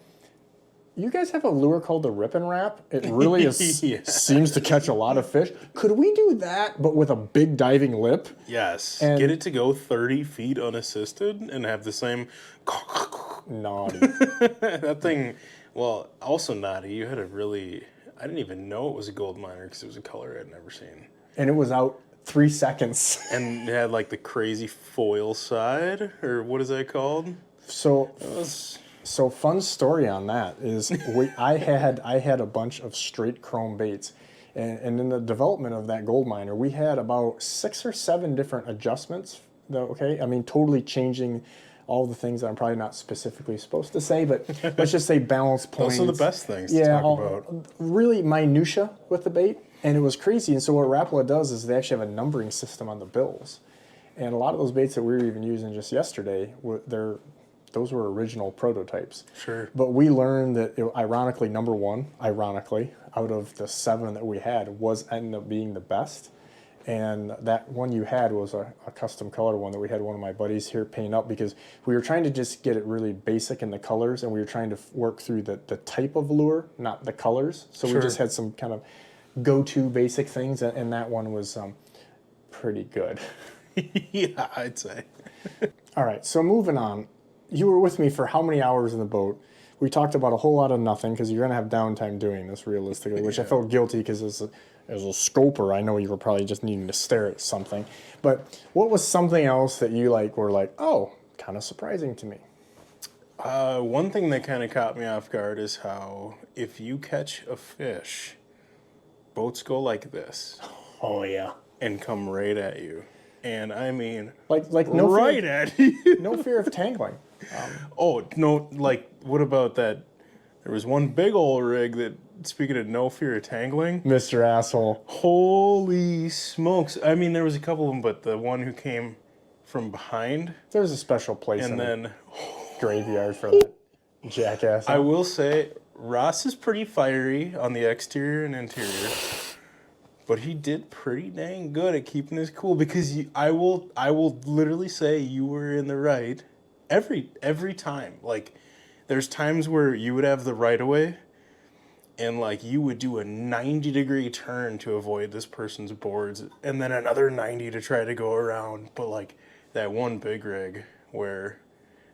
you guys have a lure called the Rip and Wrap. It really is, seems to catch a lot of fish. Could we do that, but with a big diving lip? Yes. And get it to go 30 feet unassisted and have the same... naughty. That thing... Well, also naughty. You had a really... I didn't even know it was a gold miner because it was a color I'd never seen. And it was out 3 seconds. And it had like the crazy foil side, or what is that called? So fun story on that is I had a bunch of straight chrome baits, and in the development of that gold miner, we had about 6 or 7 different adjustments. Okay, I mean totally changing all the things that I'm probably not specifically supposed to say, but let's just say balance points. Those are the best things to talk about. Really minutia with the bait, and it was crazy. And so what Rapala does is they actually have a numbering system on the bills, and a lot of those baits that we were even using just yesterday, those were original prototypes. Sure. But we learned that, ironically, number one, out of the 7 that we had, ended up being the best. And that one you had was a custom color one that we had one of my buddies here paint up, because we were trying to just get it really basic in the colors, and we were trying to work through the type of lure, not the colors. So we just had some kind of go-to basic things, and that one was pretty good. Yeah, I'd say. All right, so moving on. You were with me for how many hours in the boat? We talked about a whole lot of nothing because you're going to have downtime doing this realistically, which I felt guilty because as a scoper, I know you were probably just needing to stare at something. But what was something else that you were like, oh, kind of surprising to me? One thing that kind of caught me off guard is how if you catch a fish, boats go like this. Oh, yeah. And come right at you. And I mean, like no right fear, at you. no fear of tangling. What about that? There was one big old rig that, speaking of no fear of tangling, Mr. Asshole. Holy smokes. I mean, there was a couple of them, but the one who came from behind. There's a special place in the graveyard for that jackass. I will say, Ross is pretty fiery on the exterior and interior. But he did pretty dang good at keeping his cool, because I will literally say you were in the right every time. Like, there's times where you would have the right of way, and you would do a 90-degree turn to avoid this person's boards, and then another 90 to try to go around. But that one big rig where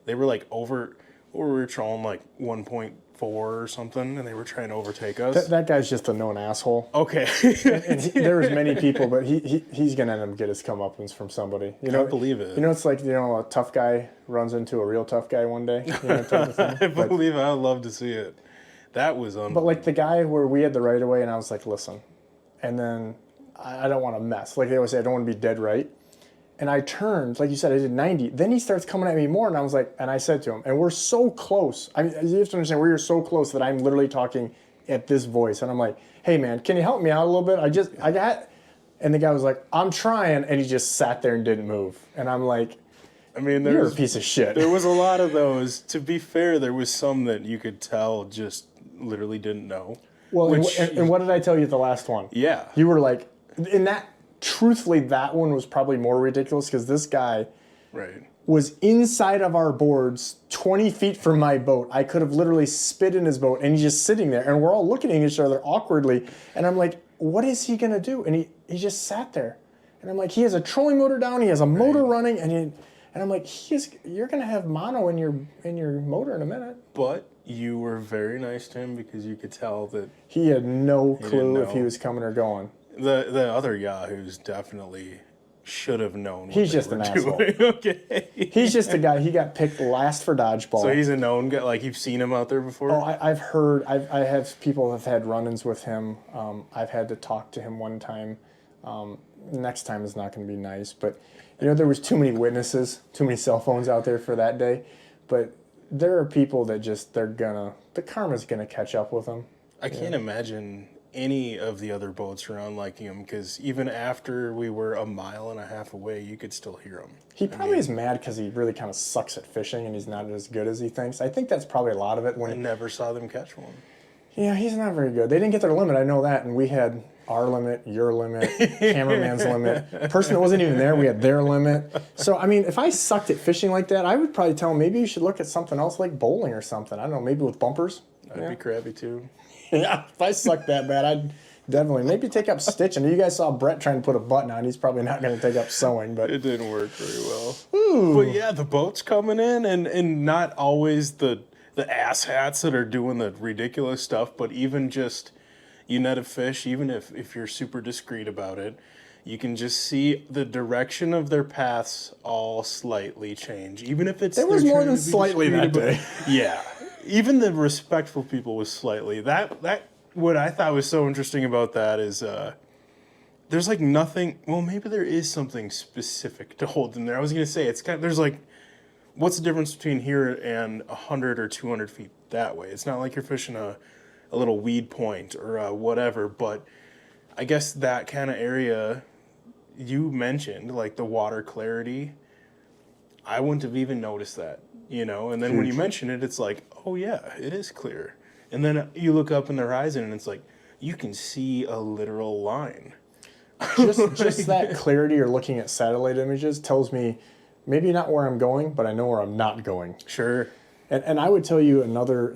they were over, or we were trolling 1.4 or something, and they were trying to overtake us. That guy's just a known asshole. Okay. and there was many people, but he's gonna end up get his comeuppance from somebody. You know, I believe it. It's a tough guy runs into a real tough guy one day. Type of thing. I believe it. I'd love to see it. That was unbelievable. But the guy where we had the right of way, and I was like, listen, and then I don't want to mess. Like they always say, I don't want to be dead right. And I turned, like you said, I did 90. Then he starts coming at me more, and I was like, and I said to him, and we're so close. I mean, you have to understand, we're so close that I'm literally talking at this voice, and I'm like, hey man, can you help me out a little bit? And the guy was like, I'm trying, and he just sat there and didn't move. And I'm like, I mean, you're a piece of shit. There was a lot of those. To be fair, there was some that you could tell just literally didn't know. Well, and what did I tell you at the last one? Yeah. You were like, in that. Truthfully, that one was probably more ridiculous because this guy was inside of our boards 20 feet from my boat. I could have literally spit in his boat, and he's just sitting there, and we're all looking at each other awkwardly, and I'm like, what is he going to do? And he just sat there. And I'm like, he has a trolling motor down, he has a motor running, and I'm like, you're going to have mono in your motor in a minute. But you were very nice to him because you could tell that he had no clue if he was coming or going. The other yahoos definitely should have known. He's just an asshole. Okay. He's just a guy. He got picked last for dodgeball. So he's a known guy. You've seen him out there before. Oh, I've heard. I have people have had run-ins with him. I've had to talk to him one time. Next time is not going to be nice, but there was too many witnesses, too many cell phones out there for that day. But there are people that the karma's gonna catch up with them. I can't imagine any of the other boats around liking him, because even after we were a mile and a half away, you could still hear him. He probably is mad because he really kind of sucks at fishing and he's not as good as he thinks. I think that's probably a lot of it. I never saw them catch one. Yeah, he's not very good. They didn't get their limit, I know that, and we had our limit, your limit, cameraman's limit. The person that wasn't even there, we had their limit. So, I mean, if I sucked at fishing like that, I would probably tell him maybe you should look at something else like bowling or something. I don't know, maybe with bumpers. I'd be crabby too. Yeah, if I sucked that bad, I'd definitely maybe take up stitching. You guys saw Brett trying to put a button on. He's probably not going to take up sewing, but It didn't work very well. Ooh. But yeah, the boat's coming in, and not always the ass hats that are doing the ridiculous stuff, but even just you net a fish, even if you're super discreet about it, you can just see the direction of their paths all slightly change. Even if it's There was they're more trying than to be slightly discreet that about- day. Yeah. Even the respectful people was slightly. That what I thought was so interesting about that is there's like nothing. Well, maybe there is something specific to hold them there. I was gonna say it's kind of, there's like, what's the difference between here and 100 or 200 feet that way? It's not like you're fishing a little weed point or whatever. But I guess that kind of area you mentioned, like the water clarity, I wouldn't have even noticed that, you know. And then when you mention it, it's like, oh yeah, it is clear. And then you look up in the horizon, and it's like you can see a literal line. just that clarity or looking at satellite images tells me maybe not where I'm going, but I know where I'm not going. Sure. And I would tell you another,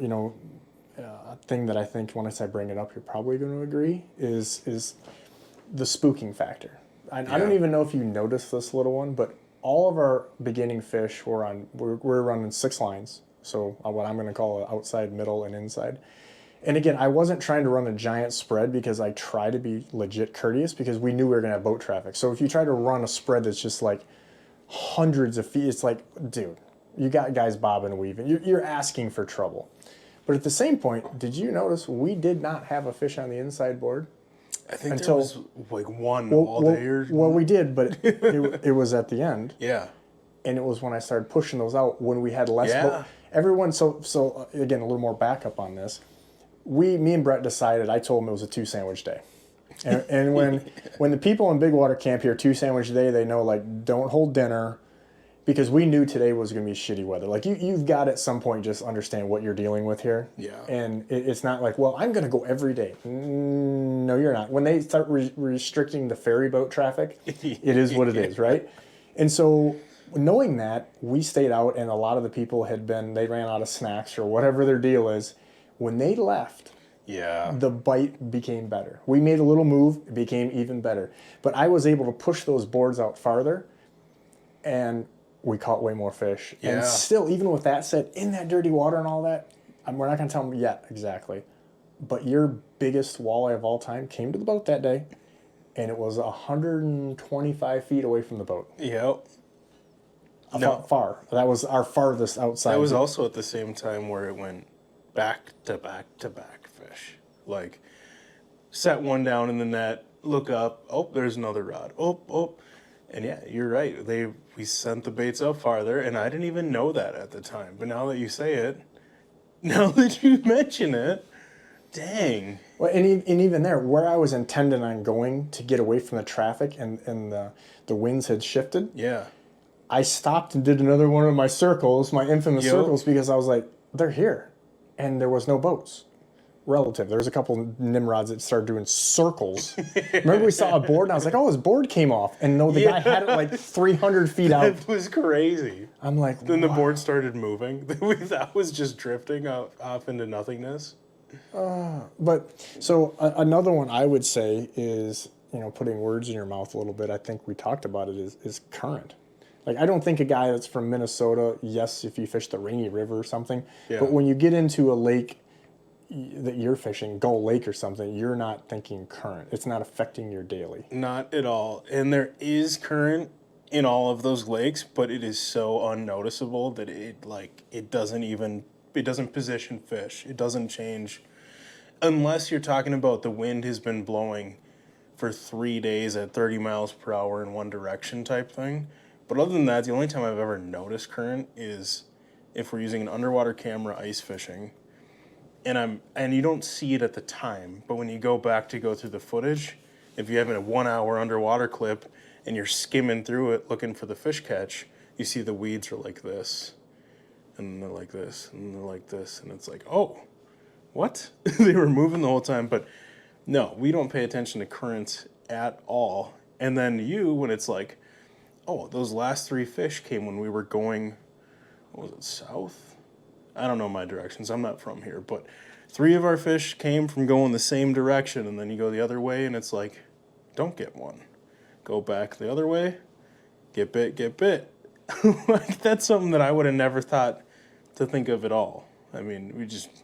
thing that I think when I bring it up, you're probably going to agree is the spooking factor. I don't even know if you noticed this little one, but all of our beginning fish we're running 6 lines. So what I'm going to call outside, middle, and inside. And again, I wasn't trying to run a giant spread because I try to be legit courteous because we knew we were going to have boat traffic. So if you try to run a spread that's just like hundreds of feet, it's like, dude, you got guys bobbing and weaving. You're asking for trouble. But at the same point, did you notice we did not have a fish on the inside board? I think there was like one all day or... Well, we did, but it was at the end. Yeah. And it was when I started pushing those out when we had less Yeah. boat. Everyone, so again, a little more backup on this. Me and Brett decided, I told him it was a 2-sandwich day. And when the people in Bigwater camp hear 2-sandwich day, they know, like, don't hold dinner, because we knew today was going to be shitty weather. Like, you've got to at some point just understand what you're dealing with here. Yeah. And it's not like, well, I'm going to go every day. No, you're not. When they start restricting the ferry boat traffic, it is what it is, right? And so knowing that, we stayed out, and a lot of the people they ran out of snacks or whatever their deal is. When they left, Yeah. the bite became better. We made a little move, it became even better. But I was able to push those boards out farther, and we caught way more fish. Yeah. And still, even with that said, in that dirty water and all that, we're not going to tell them yet exactly, but your biggest walleye of all time came to the boat that day, and it was 125 feet away from the boat. Yep. Far. That was our farthest outside. That was also at the same time where it went back to back to back fish. Like, set one down in the net, look up, oh, there's another rod. Oh. And yeah, you're right. We sent the baits up farther, and I didn't even know that at the time. But now that you say it, now that you mention it, dang. Well, and even there, where I was intending on going to get away from the traffic and the winds had shifted, Yeah. I stopped and did another one of my circles, my infamous circles, because I was like, they're here. And there was no boats. Relative. There was a couple Nimrods that started doing circles. Remember we saw a board and I was like, oh, his board came off. And no, the guy had it like 300 feet out. That was crazy. I'm like, Then the wow. board started moving. That was just drifting off into nothingness. But so another one I would say is, putting words in your mouth a little bit. I think we talked about it is current. Like, I don't think a guy that's from Minnesota, yes, if you fish the Rainy River or something, but when you get into a lake that you're fishing, Gull Lake or something, you're not thinking current. It's not affecting your daily. Not at all. And there is current in all of those lakes, but it is so unnoticeable that it doesn't position fish. It doesn't change unless you're talking about the wind has been blowing for 3 days at 30 miles per hour in one direction type thing. But other than that, the only time I've ever noticed current is if we're using an underwater camera ice fishing, and you don't see it at the time, but when you go back to go through the footage, if you have a 1 hour underwater clip and you're skimming through it looking for the fish catch, you see the weeds are like this, and they're like this, and they're like this, and it's like, oh, what? They were moving the whole time. But no, we don't pay attention to currents at all. And then when it's like, oh, those last 3 fish came when we were going, what was it, south? I don't know my directions. I'm not from here. But 3 of our fish came from going the same direction. And then you go the other way, and it's like, don't get one. Go back the other way, get bit. Like, that's something that I would have never thought to think of at all. I mean, we just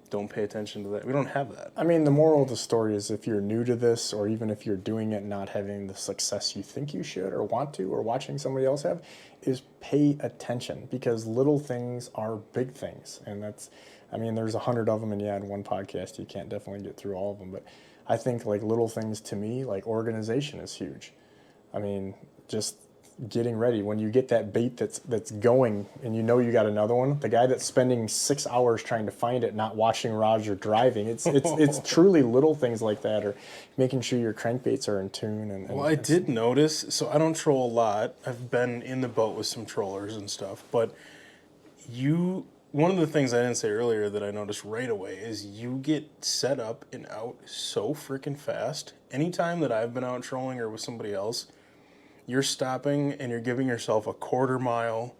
don't pay attention to that. We don't have that. I mean, the moral of the story is if you're new to this, or even if you're doing it not having the success you think you should or want to, or watching somebody else have, is pay attention, because little things are big things. And that's, I mean, there's 100 of them, and in one podcast you can't definitely get through all of them. But I think like little things to me, like organization is huge. I mean, just getting ready when you get that bait that's going and you know you got another one. The guy that's spending 6 hours trying to find it, not watching rods or driving. It's truly little things like that, or making sure your crankbaits are in tune. And well, I did notice. So I don't troll a lot. I've been in the boat with some trollers and stuff, but one of the things I didn't say earlier that I noticed right away is you get set up and out so freaking fast. Anytime that I've been out trolling or with somebody else, you're stopping and you're giving yourself a quarter mile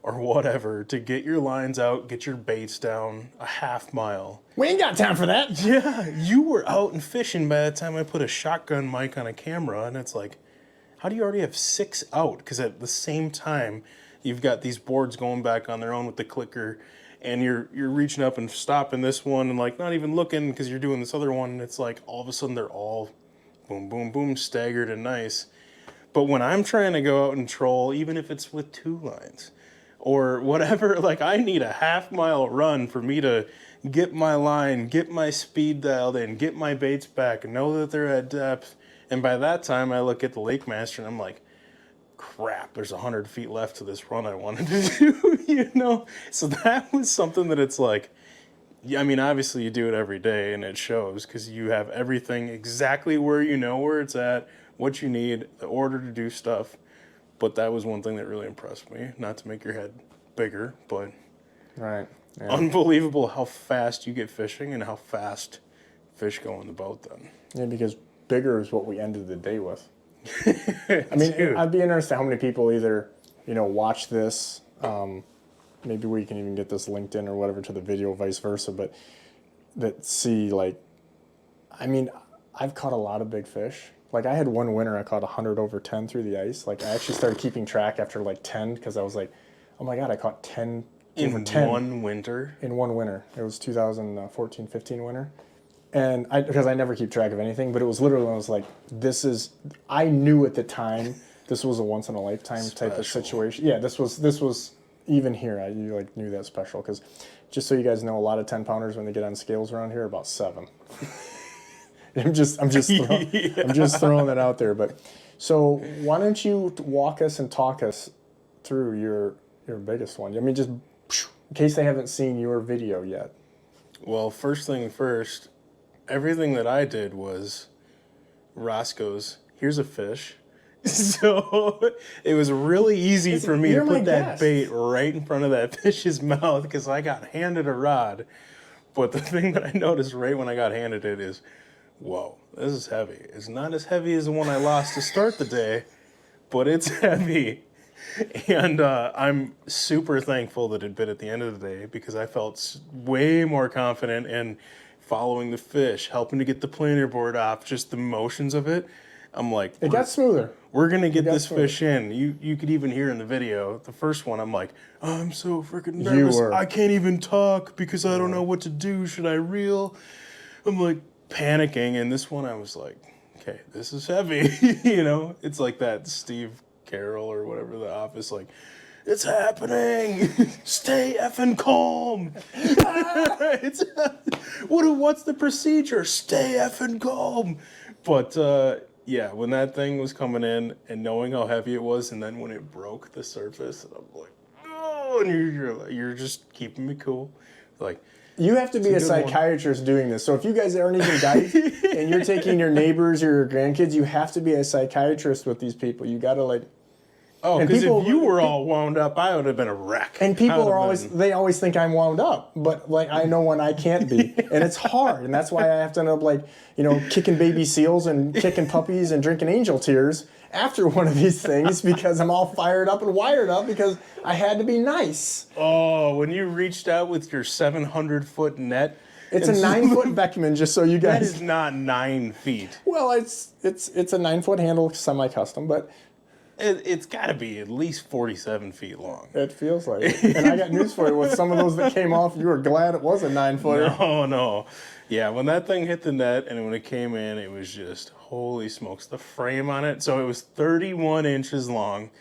or whatever to get your lines out, get your baits down, a half mile. We ain't got time for that. Yeah, you were out and fishing by the time I put a shotgun mic on a camera, and it's like, how do you already have 6 out? Because at the same time, you've got these boards going back on their own with the clicker, and you're reaching up and stopping this one and like not even looking because you're doing this other one, and it's like all of a sudden they're all boom, boom, boom, staggered and nice. But when I'm trying to go out and troll, even if it's with 2 lines or whatever, like I need a half-mile run for me to get my line, get my speed dialed in, get my baits back, know that they're at depth. And by that time, I look at the Lake Master and I'm like, crap, there's 100 feet left to this run I wanted to do, So that was something that it's like, I mean, obviously you do it every day and it shows because you have everything exactly where you know where it's at, what you need, the order to do stuff. But that was one thing that really impressed me. Not to make your head bigger, but right. Yeah. Unbelievable how fast you get fishing and how fast fish go in the boat then. Yeah, because bigger is what we ended the day with. I mean, I'd be interested how many people either, watch this. Maybe we can even get this linked in or whatever to the video, vice versa. But that see, like, I mean, I've caught a lot of big fish. Like, I had one winter I caught 100 over 10 through the ice. Like, I actually started keeping track after, like, 10 because I was like, oh, my God, I caught 10 over 10. In one winter? In one winter. It was 2014-15 winter. And because I never keep track of anything, but it was literally, I was like, I knew at the time this was a once-in-a-lifetime type of situation. Yeah, this was even here, you knew that special. Because just so you guys know, a lot of 10-pounders, when they get on scales around here, are about 7. I'm just throwing that out there. But so why don't you walk us and talk us through your biggest one? I mean, just in case they haven't seen your video yet. Well, first thing first, everything that I did was Roscoe's, here's a fish. So it was really easy for me to put that bait right in front of that fish's mouth because I got handed a rod. But the thing that I noticed right when I got handed it is, whoa, this is heavy. It's not as heavy as the one I lost to start the day, but it's heavy. And I'm super thankful that it bit at the end of the day because I felt way more confident in following the fish, helping to get the planer board off, just the motions of it. I'm like, it got smoother. We're going to get this fish in. You could even hear in the video, the first one, I'm like, I'm so freaking nervous. I can't even talk because I don't know what to do. Should I reel? I'm like panicking. And this one I was like, okay, this is heavy. It's like that Steve Carroll or whatever, The Office, like, it's happening. Stay effing calm. What's the procedure? Stay effing calm. But yeah, when that thing was coming in and knowing how heavy it was, and then when it broke the surface, and I'm like, oh, and you're just keeping me cool. Like, you have to be a psychiatrist doing this. So if you guys aren't even guides and you're taking your neighbors or your grandkids, you have to be a psychiatrist with these people. You got to Oh, And because people- if you were all wound up, I would have been a wreck. And people I would are have always, been- they always think I'm wound up, but like I know when I can't be, and it's hard, and that's why I have to end up like, kicking baby seals and kicking puppies and drinking angel tears after one of these things because I'm all fired up and wired up because I had to be nice. Oh, when you reached out with your 700-foot net. It's a 9-foot Beckman, just so you That guys. is not 9 feet. Well, it's a 9-foot handle, semi-custom, but It's got to be at least 47 feet long. it feels like it. And I got news for you. With some of those that came off, you were glad it was a 9-footer. Oh, no. Yeah, when that thing hit the net and when it came in, it was just, holy smokes, the frame on it. So it was 31 inches long.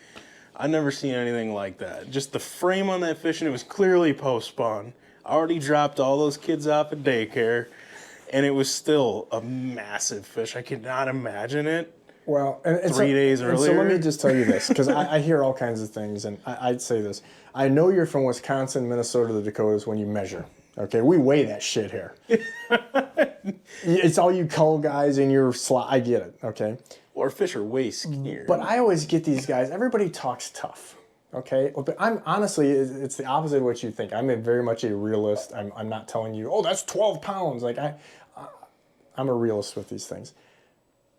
I've never seen anything like that. Just the frame on that fish, and it was clearly post-spawn. I already dropped all those kids off at daycare, and it was still a massive fish. I could not imagine it. Well, and 3 days and so let earlier. me just tell you this, because I hear all kinds of things, and I'd say this. I know you're from Wisconsin, Minnesota, the Dakotas when you measure. Okay, we weigh that shit here. It's all you cull guys in your slot. I get it, okay? Or fish are way skinnier. But I always get these guys, everybody talks tough, okay? But I'm honestly, it's the opposite of what you think. I'm very much a realist. I'm not telling you, oh, that's 12 pounds. Like, I'm a realist with these things.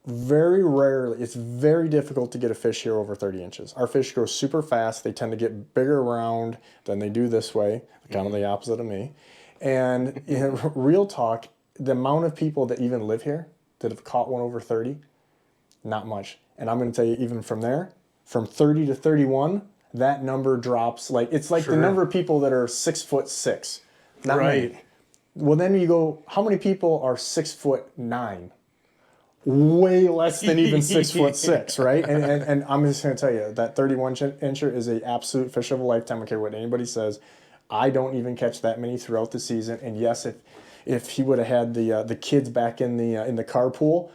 Very rarely, it's very difficult to get a fish here over 30 inches. Our fish grow super fast. They tend to get bigger around than they do this way, kind of the opposite of me. And real talk, the amount of people that even live here that have caught one over 30, not much. And I'm going to tell you, even from there, from 30 to 31, that number drops. Like it's like Sure. the number of people that are 6'6". Not Right. many. Well, then you go, how many people are 6'9"? Way less than even 6'6", right? And I'm just going to tell you that 31 incher is an absolute fish of a lifetime. I don't care what anybody says. I don't even catch that many throughout the season. And yes, if he would have had the kids back in the carpool,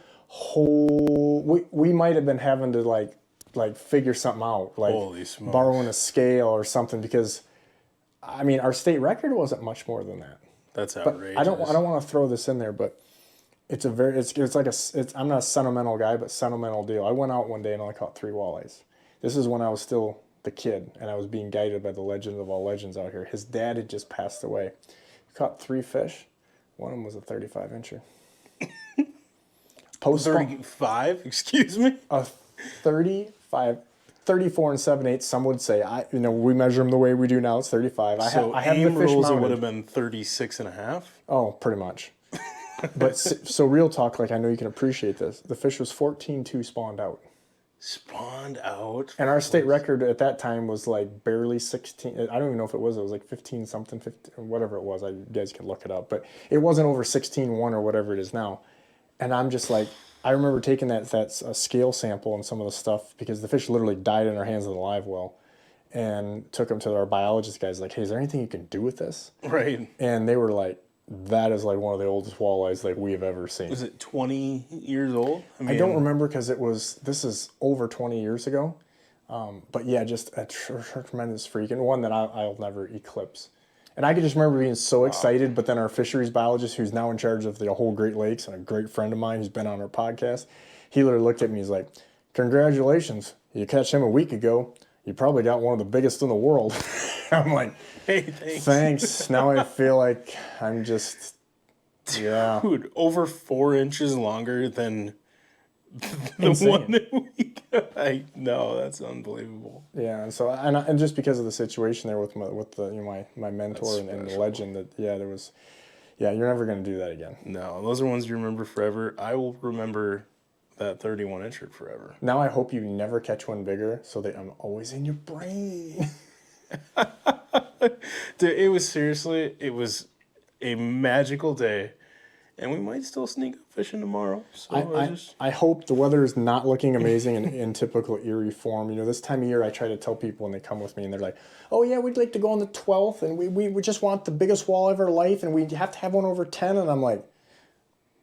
we might have been having to like figure something out, like Holy smokes. borrowing a scale or something, because I mean our state record wasn't much more than that. That's But outrageous. I don't want to throw this in there, but it's like I'm not a sentimental guy, but sentimental deal. I went out one day and only caught 3 walleyes. This is when I was still the kid and I was being guided by the legend of all legends out here. His dad had just passed away. He caught 3 fish. One of them was a 35 incher. Post 35? Excuse me? a 35, 34 and 7/8. Some would say we measure them the way we do now. It's 35. So I have aim the fish rules, it mounted. would have been 36 and a half. Oh, pretty much. But so real talk, like I know you can appreciate this. The fish was 14.2 spawned out. Spawned out. And our state record at that time was like barely 16. I don't even know if it was like 15 something, 15, whatever it was. You guys can look it up. But it wasn't over 16.1 or whatever it is now. And I'm just like, I remember taking that scale sample and some of the stuff because the fish literally died in our hands in the live well, and took them to our biologist guys like, hey, is there anything you can do with this? Right. And they were like, that is like one of the oldest walleyes like we have ever seen. Was it 20 years old? I don't remember because this is over 20 years ago. But yeah, just a tremendous freak, and one that I'll never eclipse. And I can just remember being so excited, but then our fisheries biologist, who's now in charge of the whole Great Lakes and a great friend of mine who's been on our podcast, he literally looked at me, he's like, congratulations, you catch him a week ago, you probably got one of the biggest in the world. I'm like, Hey, thanks. thanks. Now I feel like I'm just, yeah. Dude, over 4 inches longer than the Insane. one that we got. No, that's unbelievable. Yeah, and so and just because of the situation there with my mentor and the special. legend there was, you're never gonna do that again. No, those are ones you remember forever. I will remember that 31 incher forever. Now I hope you never catch one bigger, so that I'm always in your brain. Dude, it was a magical day, and we might still sneak up fishing tomorrow. So I hope the weather is not looking amazing in typical Erie form. This time of year I try to tell people when they come with me and they're like, oh yeah, we'd like to go on the 12th and we just want the biggest walleye of our life and we have to have one over 10, and I'm like,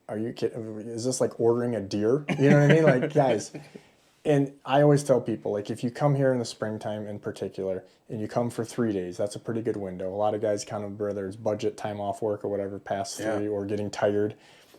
are you kidding? Is this like ordering a deer? You know what I mean? Like, guys. And I always tell people, like, if you come here in the springtime in particular, and you come for 3 days, that's a pretty good window. A lot of guys kind of, whether it's budget, time off work or whatever, past 3 or getting tired.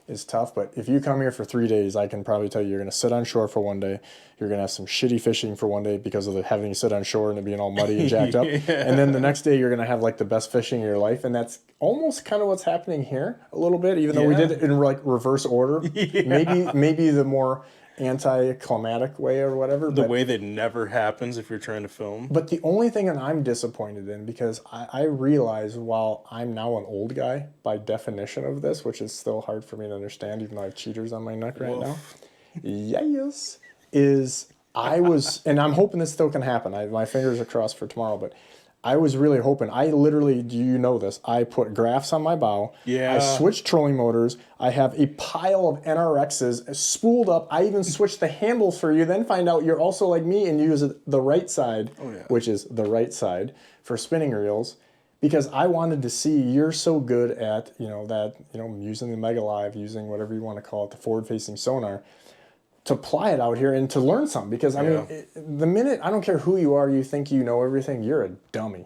is tough. But if you come here for 3 days, I can probably tell you you're going to sit on shore for one day. You're going to have some shitty fishing for one day because of having to sit on shore and it being all muddy and jacked up. And then the next day you're going to have like the best fishing of your life. And that's almost kind of what's happening here a little bit, even though we did it in like reverse order. Maybe the more anticlimactic way or whatever. The way that never happens if you're trying to film. But the only thing that I'm disappointed in, because I realize while I'm now an old guy by definition of this, which is still hard for me to understand, even though I have cheaters on my neck right now. Yes. And I'm hoping this still can happen. My fingers are crossed for tomorrow, but I was really hoping. I literally, do you know this? I put graphs on my bow. Yeah. I switched trolling motors. I have a pile of NRXs spooled up. I even switched the handles for you. Then find out you're also like me and use the right side, which is the right side for spinning reels, because I wanted to see you're so good at using the Mega Live, using whatever you want to call it, the forward-facing sonar, to apply it out here and to learn something. Because, I mean, the minute, I don't care who you are, you think you know everything, you're a dummy.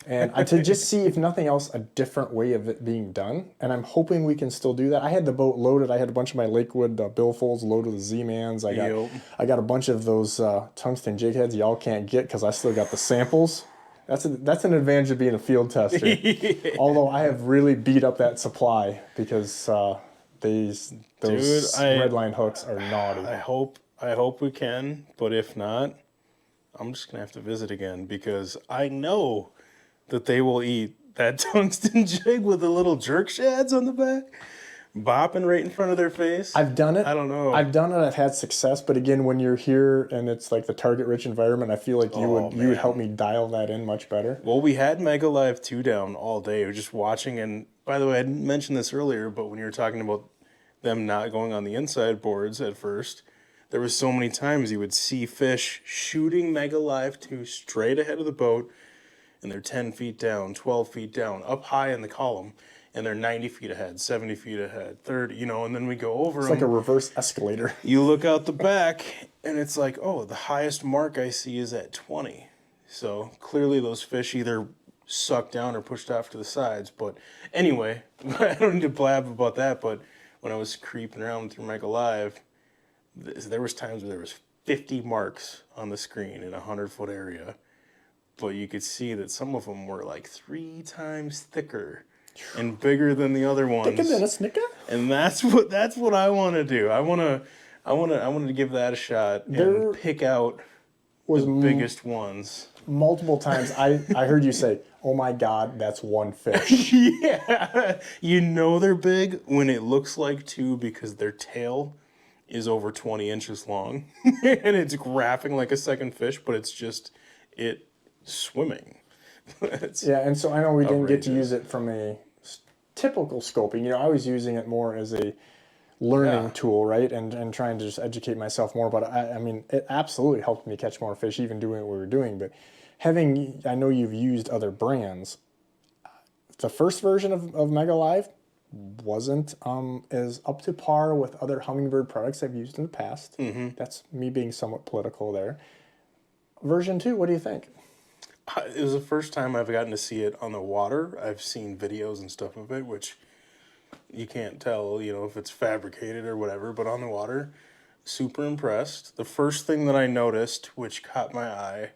And to just see, if nothing else, a different way of it being done. And I'm hoping we can still do that. I had the boat loaded. I had a bunch of my Lakewood billfolds loaded with Z-Mans. I got a bunch of those tungsten jig heads y'all can't get because I still got the samples. That's an advantage of being a field tester. Although I have really beat up that supply because... those red line hooks are naughty. I hope we can, but if not, I'm just gonna have to visit again because I know that they will eat that tungsten jig with the little jerk shads on the back, bopping right in front of their face. I've done it. I don't know. I've done it. I've had success, but again, when you're here and it's like the target-rich environment, I feel like you would help me dial that in much better. Well, we had Mega Live 2 down all day. We were just watching, and by the way, I didn't mention this earlier, but when you were talking about them not going on the inside boards at first, there was so many times you would see fish shooting Mega Live 2 straight ahead of the boat, and they're 10 feet down, 12 feet down, up high in the column, and they're 90 feet ahead, 70 feet ahead, 30, and then we go over them. It's like a reverse escalator. You look out the back, and it's like, oh, the highest mark I see is at 20. So clearly those fish either sucked down or pushed off to the sides. But anyway, I don't need to blab about that, but when I was creeping around through Mega Live, there was times where there was 50 marks on the screen in a 100-foot area, but you could see that some of them were like 3 times thicker and bigger than the other ones. Thicker than a Snicker? And that's what I want to do. I want to give that a shot and pick out the biggest ones. Multiple times I heard you say, "Oh my God, that's one fish." Yeah, they're big when it looks like 2 because their tail is over 20 inches long and it's graphing like a second fish, but it's just it swimming. And so I know we didn't get to use it from a typical scoping. I was using it more as a learning tool, right? And trying to just educate myself more. But I mean, it absolutely helped me catch more fish, even doing what we were doing. But I know you've used other brands. The first version of Mega Live wasn't as up to par with other Humminbird products I've used in the past. Mm-hmm. That's me being somewhat political there. Version 2, what do you think? It was the first time I've gotten to see it on the water. I've seen videos and stuff of it, which you can't tell, if it's fabricated or whatever, but on the water, super impressed. The first thing that I noticed, which caught my eye,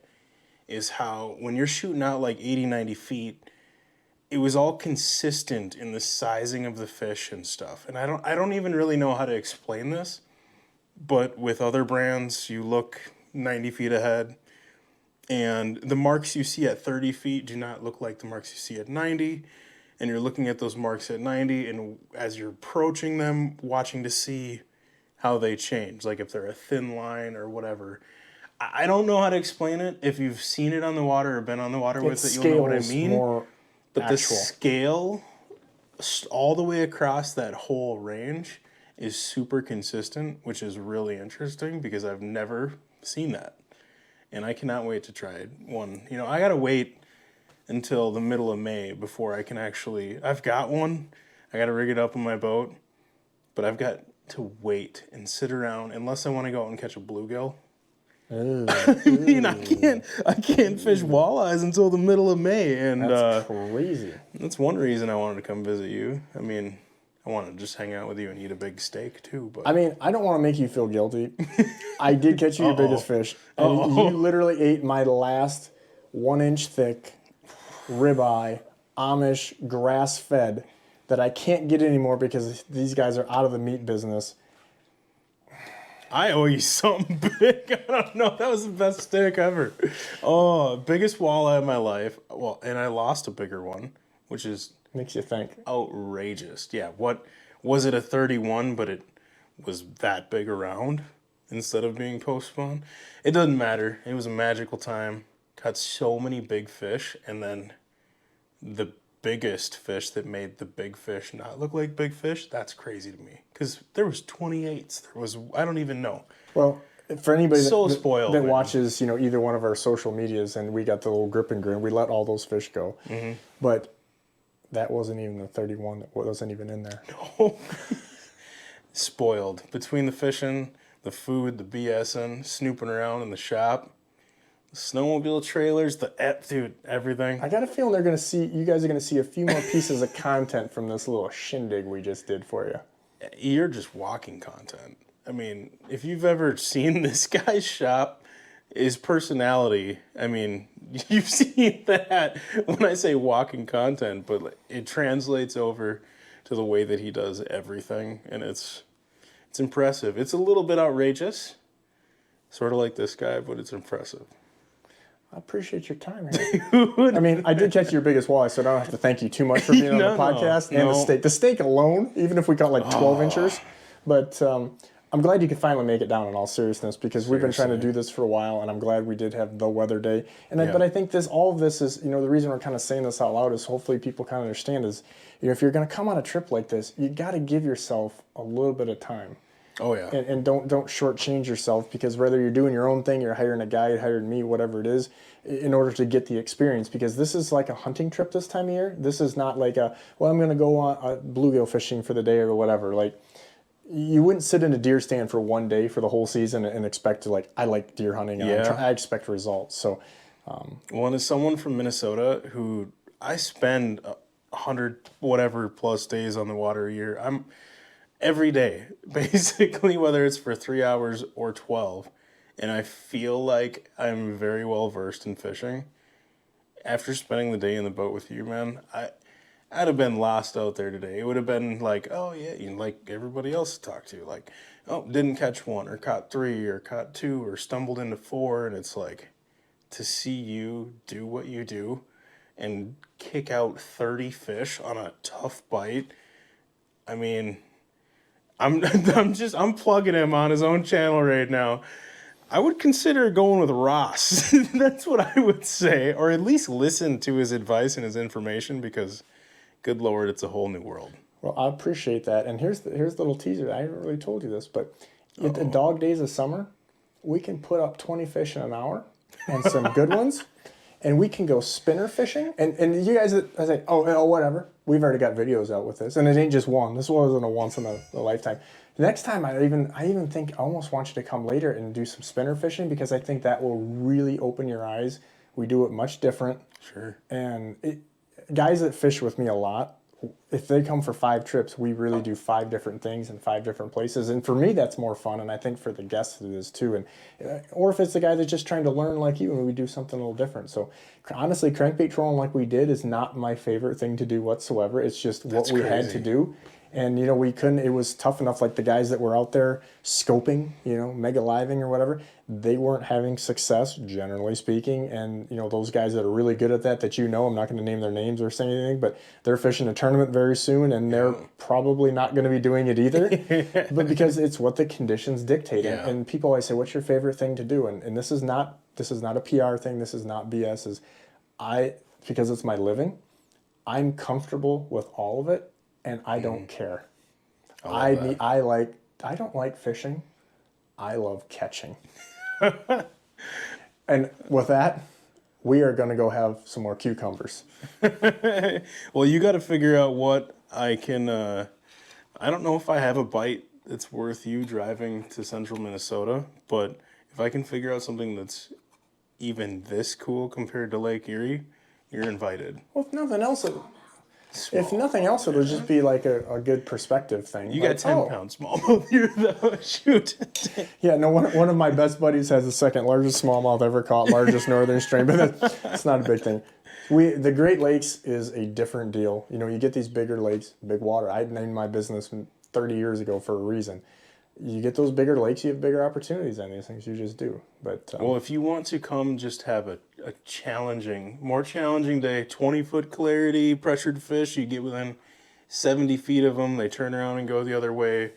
is how when you're shooting out like 80, 90 feet, it was all consistent in the sizing of the fish and stuff. And I don't even really know how to explain this, but with other brands, you look 90 feet ahead, and the marks you see at 30 feet do not look like the marks you see at 90, and you're looking at those marks at 90, and as you're approaching them, watching to see how they change, like if they're a thin line or whatever. I don't know how to explain it. If you've seen it on the water or been on the water with it, you'll know what I mean. But the scale, all the way across that whole range, is super consistent, which is really interesting because I've never seen that. And I cannot wait to try one. I got to wait until the middle of May before I can I've got one. I got to rig it up on my boat, but I've got to wait and sit around unless I want to go out and catch a bluegill. I can't fish walleyes until the middle of May, and that's crazy. That's one reason I wanted to come visit you. I mean, I want to just hang out with you and eat a big steak too. But I mean, I don't want to make you feel guilty. I did catch you your biggest fish. And you literally ate my last 1-inch thick ribeye, Amish, grass-fed that I can't get anymore because these guys are out of the meat business. I owe you something big. I don't know. That was the best steak ever. Oh, biggest walleye of my life. Well, and I lost a bigger one, which is Makes you think. outrageous. Yeah, what was it, a 31, but it was that big around instead of being post-spawn? It doesn't matter. It was a magical time. Caught so many big fish, and then the biggest fish that made the big fish not look like big fish, that's crazy to me. Because there was 28s. There was, I don't even know. Well, for anybody So that, spoiled, that man. watches, either one of our social medias, and we got the little grip and grin, we let all those fish go. Mm-hmm. But that wasn't even the 31 that wasn't even in there. No. Spoiled. Between the fishing, the food, the BSing, snooping around in the shop, the snowmobile trailers, dude, everything. I got a feeling you guys are going to see a few more pieces of content from this little shindig we just did for you. You're just walking content. I mean, if you've ever seen this guy's shop, his personality, I mean, you've seen that when I say walking content, but it translates over to the way that he does everything, and it's impressive. It's a little bit outrageous, sort of like this guy, but it's impressive. I appreciate your time here. I mean, I did catch your biggest walleye, so I don't have to thank you too much for being on the podcast. And the steak. The steak alone, even if we caught like 12 inchers. But I'm glad you could finally make it down in all seriousness, because we've been trying to do this for a while, and I'm glad we did have the weather day. But I think all of this is, the reason we're kind of saying this out loud is hopefully people kind of understand is, if you're going to come on a trip like this, you got to give yourself a little bit of time. Oh, yeah. And don't shortchange yourself, because whether you're doing your own thing, you're hiring a guide, hiring me, whatever it is, in order to get the experience. Because this is like a hunting trip this time of year. This is not like I'm going to go on bluegill fishing for the day or whatever. Like, you wouldn't sit in a deer stand for one day for the whole season and expect to, I like deer hunting. And I expect results. So, Well, as someone from Minnesota who I spend 100 whatever plus days on the water a year, I'm every day, basically, whether it's for 3 hours or 12, and I feel like I'm very well versed in fishing. After spending the day in the boat with you, man, I'd have been lost out there today. It would have been like, oh yeah, like everybody else to talk to, like, oh, didn't catch one, or caught 3, or caught 2, or stumbled into 4, and it's like, to see you do what you do and kick out 30 fish on a tough bite. I mean, I'm plugging him on his own channel right now. I would consider going with Ross. That's what I would say, or at least listen to his advice and his information, because good Lord, it's a whole new world. Well, I appreciate that. And here's the little teaser. I haven't really told you this, but at the dog days of summer, we can put up 20 fish in an hour and some good ones. And we can go spinner fishing. And you guys, I say, oh, whatever. We've already got videos out with this. And it ain't just one. This wasn't a once in a lifetime. Next time, I even think I almost want you to come later and do some spinner fishing, because I think that will really open your eyes. We do it much different. Sure. And guys that fish with me a lot, if they come for 5 trips, we really do 5 different things in 5 different places. And for me, that's more fun. And I think for the guests, it is too. And or if it's the guy that's just trying to learn like you, and we do something a little different. So honestly, crankbait trolling like we did is not my favorite thing to do whatsoever. It's just what we had to do. And, we couldn't, it was tough enough. Like the guys that were out there scoping, mega living or whatever, they weren't having success, generally speaking. And, those guys that are really good at that, I'm not going to name their names or say anything, but they're fishing a tournament very soon, and they're probably not going to be doing it either. But because it's what the conditions dictate. Yeah. And people always say, what's your favorite thing to do? And this is not a PR thing. This is not BS. Because it's my living, I'm comfortable with all of it. And I don't care. I don't like fishing. I love catching. And with that, we are going to go have some more cucumbers. Well, you got to figure out what I can. I don't know if I have a bite that's worth you driving to central Minnesota, but if I can figure out something that's even this cool compared to Lake Erie, you're invited. Well, if nothing else, If nothing else, it'll just be like a good perspective thing. You like, got 10-pound smallmouth here, though. Shoot. Yeah, no, one of my best buddies has the second largest smallmouth ever caught, largest northern strain, but that's not a big thing. The Great Lakes is a different deal. You know, you get these bigger lakes, big water. I named my business 30 years ago for a reason. You get those bigger lakes, you have bigger opportunities on these things. You just do. But well, if you want to come just have a more challenging day, 20-foot clarity, pressured fish, you get within 70 feet of them, they turn around and go the other way.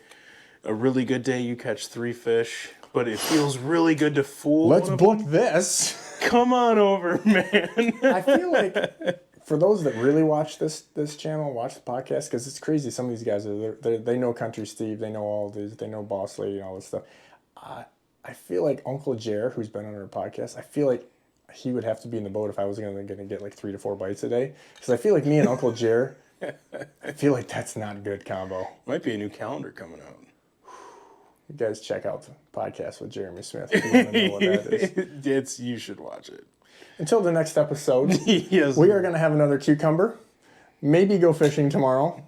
A really good day, you catch 3 fish, but it feels really good to fool. Let's book this. Come on over, man. I feel like for those that really watch this channel, watch the podcast, because it's crazy. Some of these guys they know Country Steve, they know all these, they know Boss Lady and all this stuff. I feel like Uncle Jer, who's been on our podcast, I feel like he would have to be in the boat if I was going to get like 3 to 4 bites a day. Because I feel like me and Uncle Jer, I feel like that's not a good combo. Might be a new calendar coming out. You guys check out the podcast with Jeremy Smith if you want to know what that is. You should watch it. Until the next episode, yes, we are going to have another cucumber. Maybe go fishing tomorrow.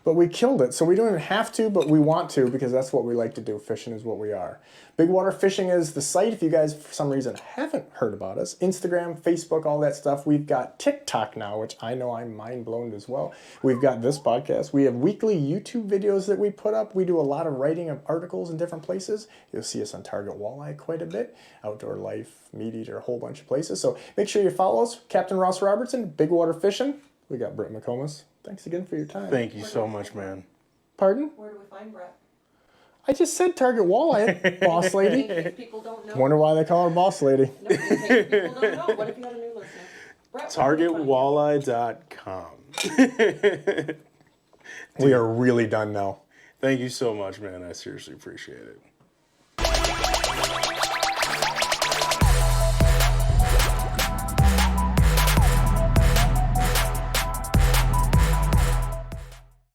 But we killed it. So we don't even have to, but we want to because that's what we like to do. Fishing is what we are. Bigwater Fishing is the site. If you guys, for some reason, haven't heard about us, Instagram, Facebook, all that stuff. We've got TikTok now, which I know I'm mind blown as well. We've got this podcast. We have weekly YouTube videos that we put up. We do a lot of writing of articles in different places. You'll see us on Target Walleye quite a bit. Outdoor Life, Meat Eater, a whole bunch of places. So make sure you follow us. Captain Ross Robertson, Bigwater Fishing. We got Brett McComas. Thanks again for your time. Thank you so much, man. Pardon? Where do we find Brett? I just said Target Walleye, Boss Lady. In case people don't know. Wonder why they call her Boss Lady. No, in case people don't know. What if you had a new listener? Brett, TargetWalleye.com. We are really done now. Thank you so much, man. I seriously appreciate it.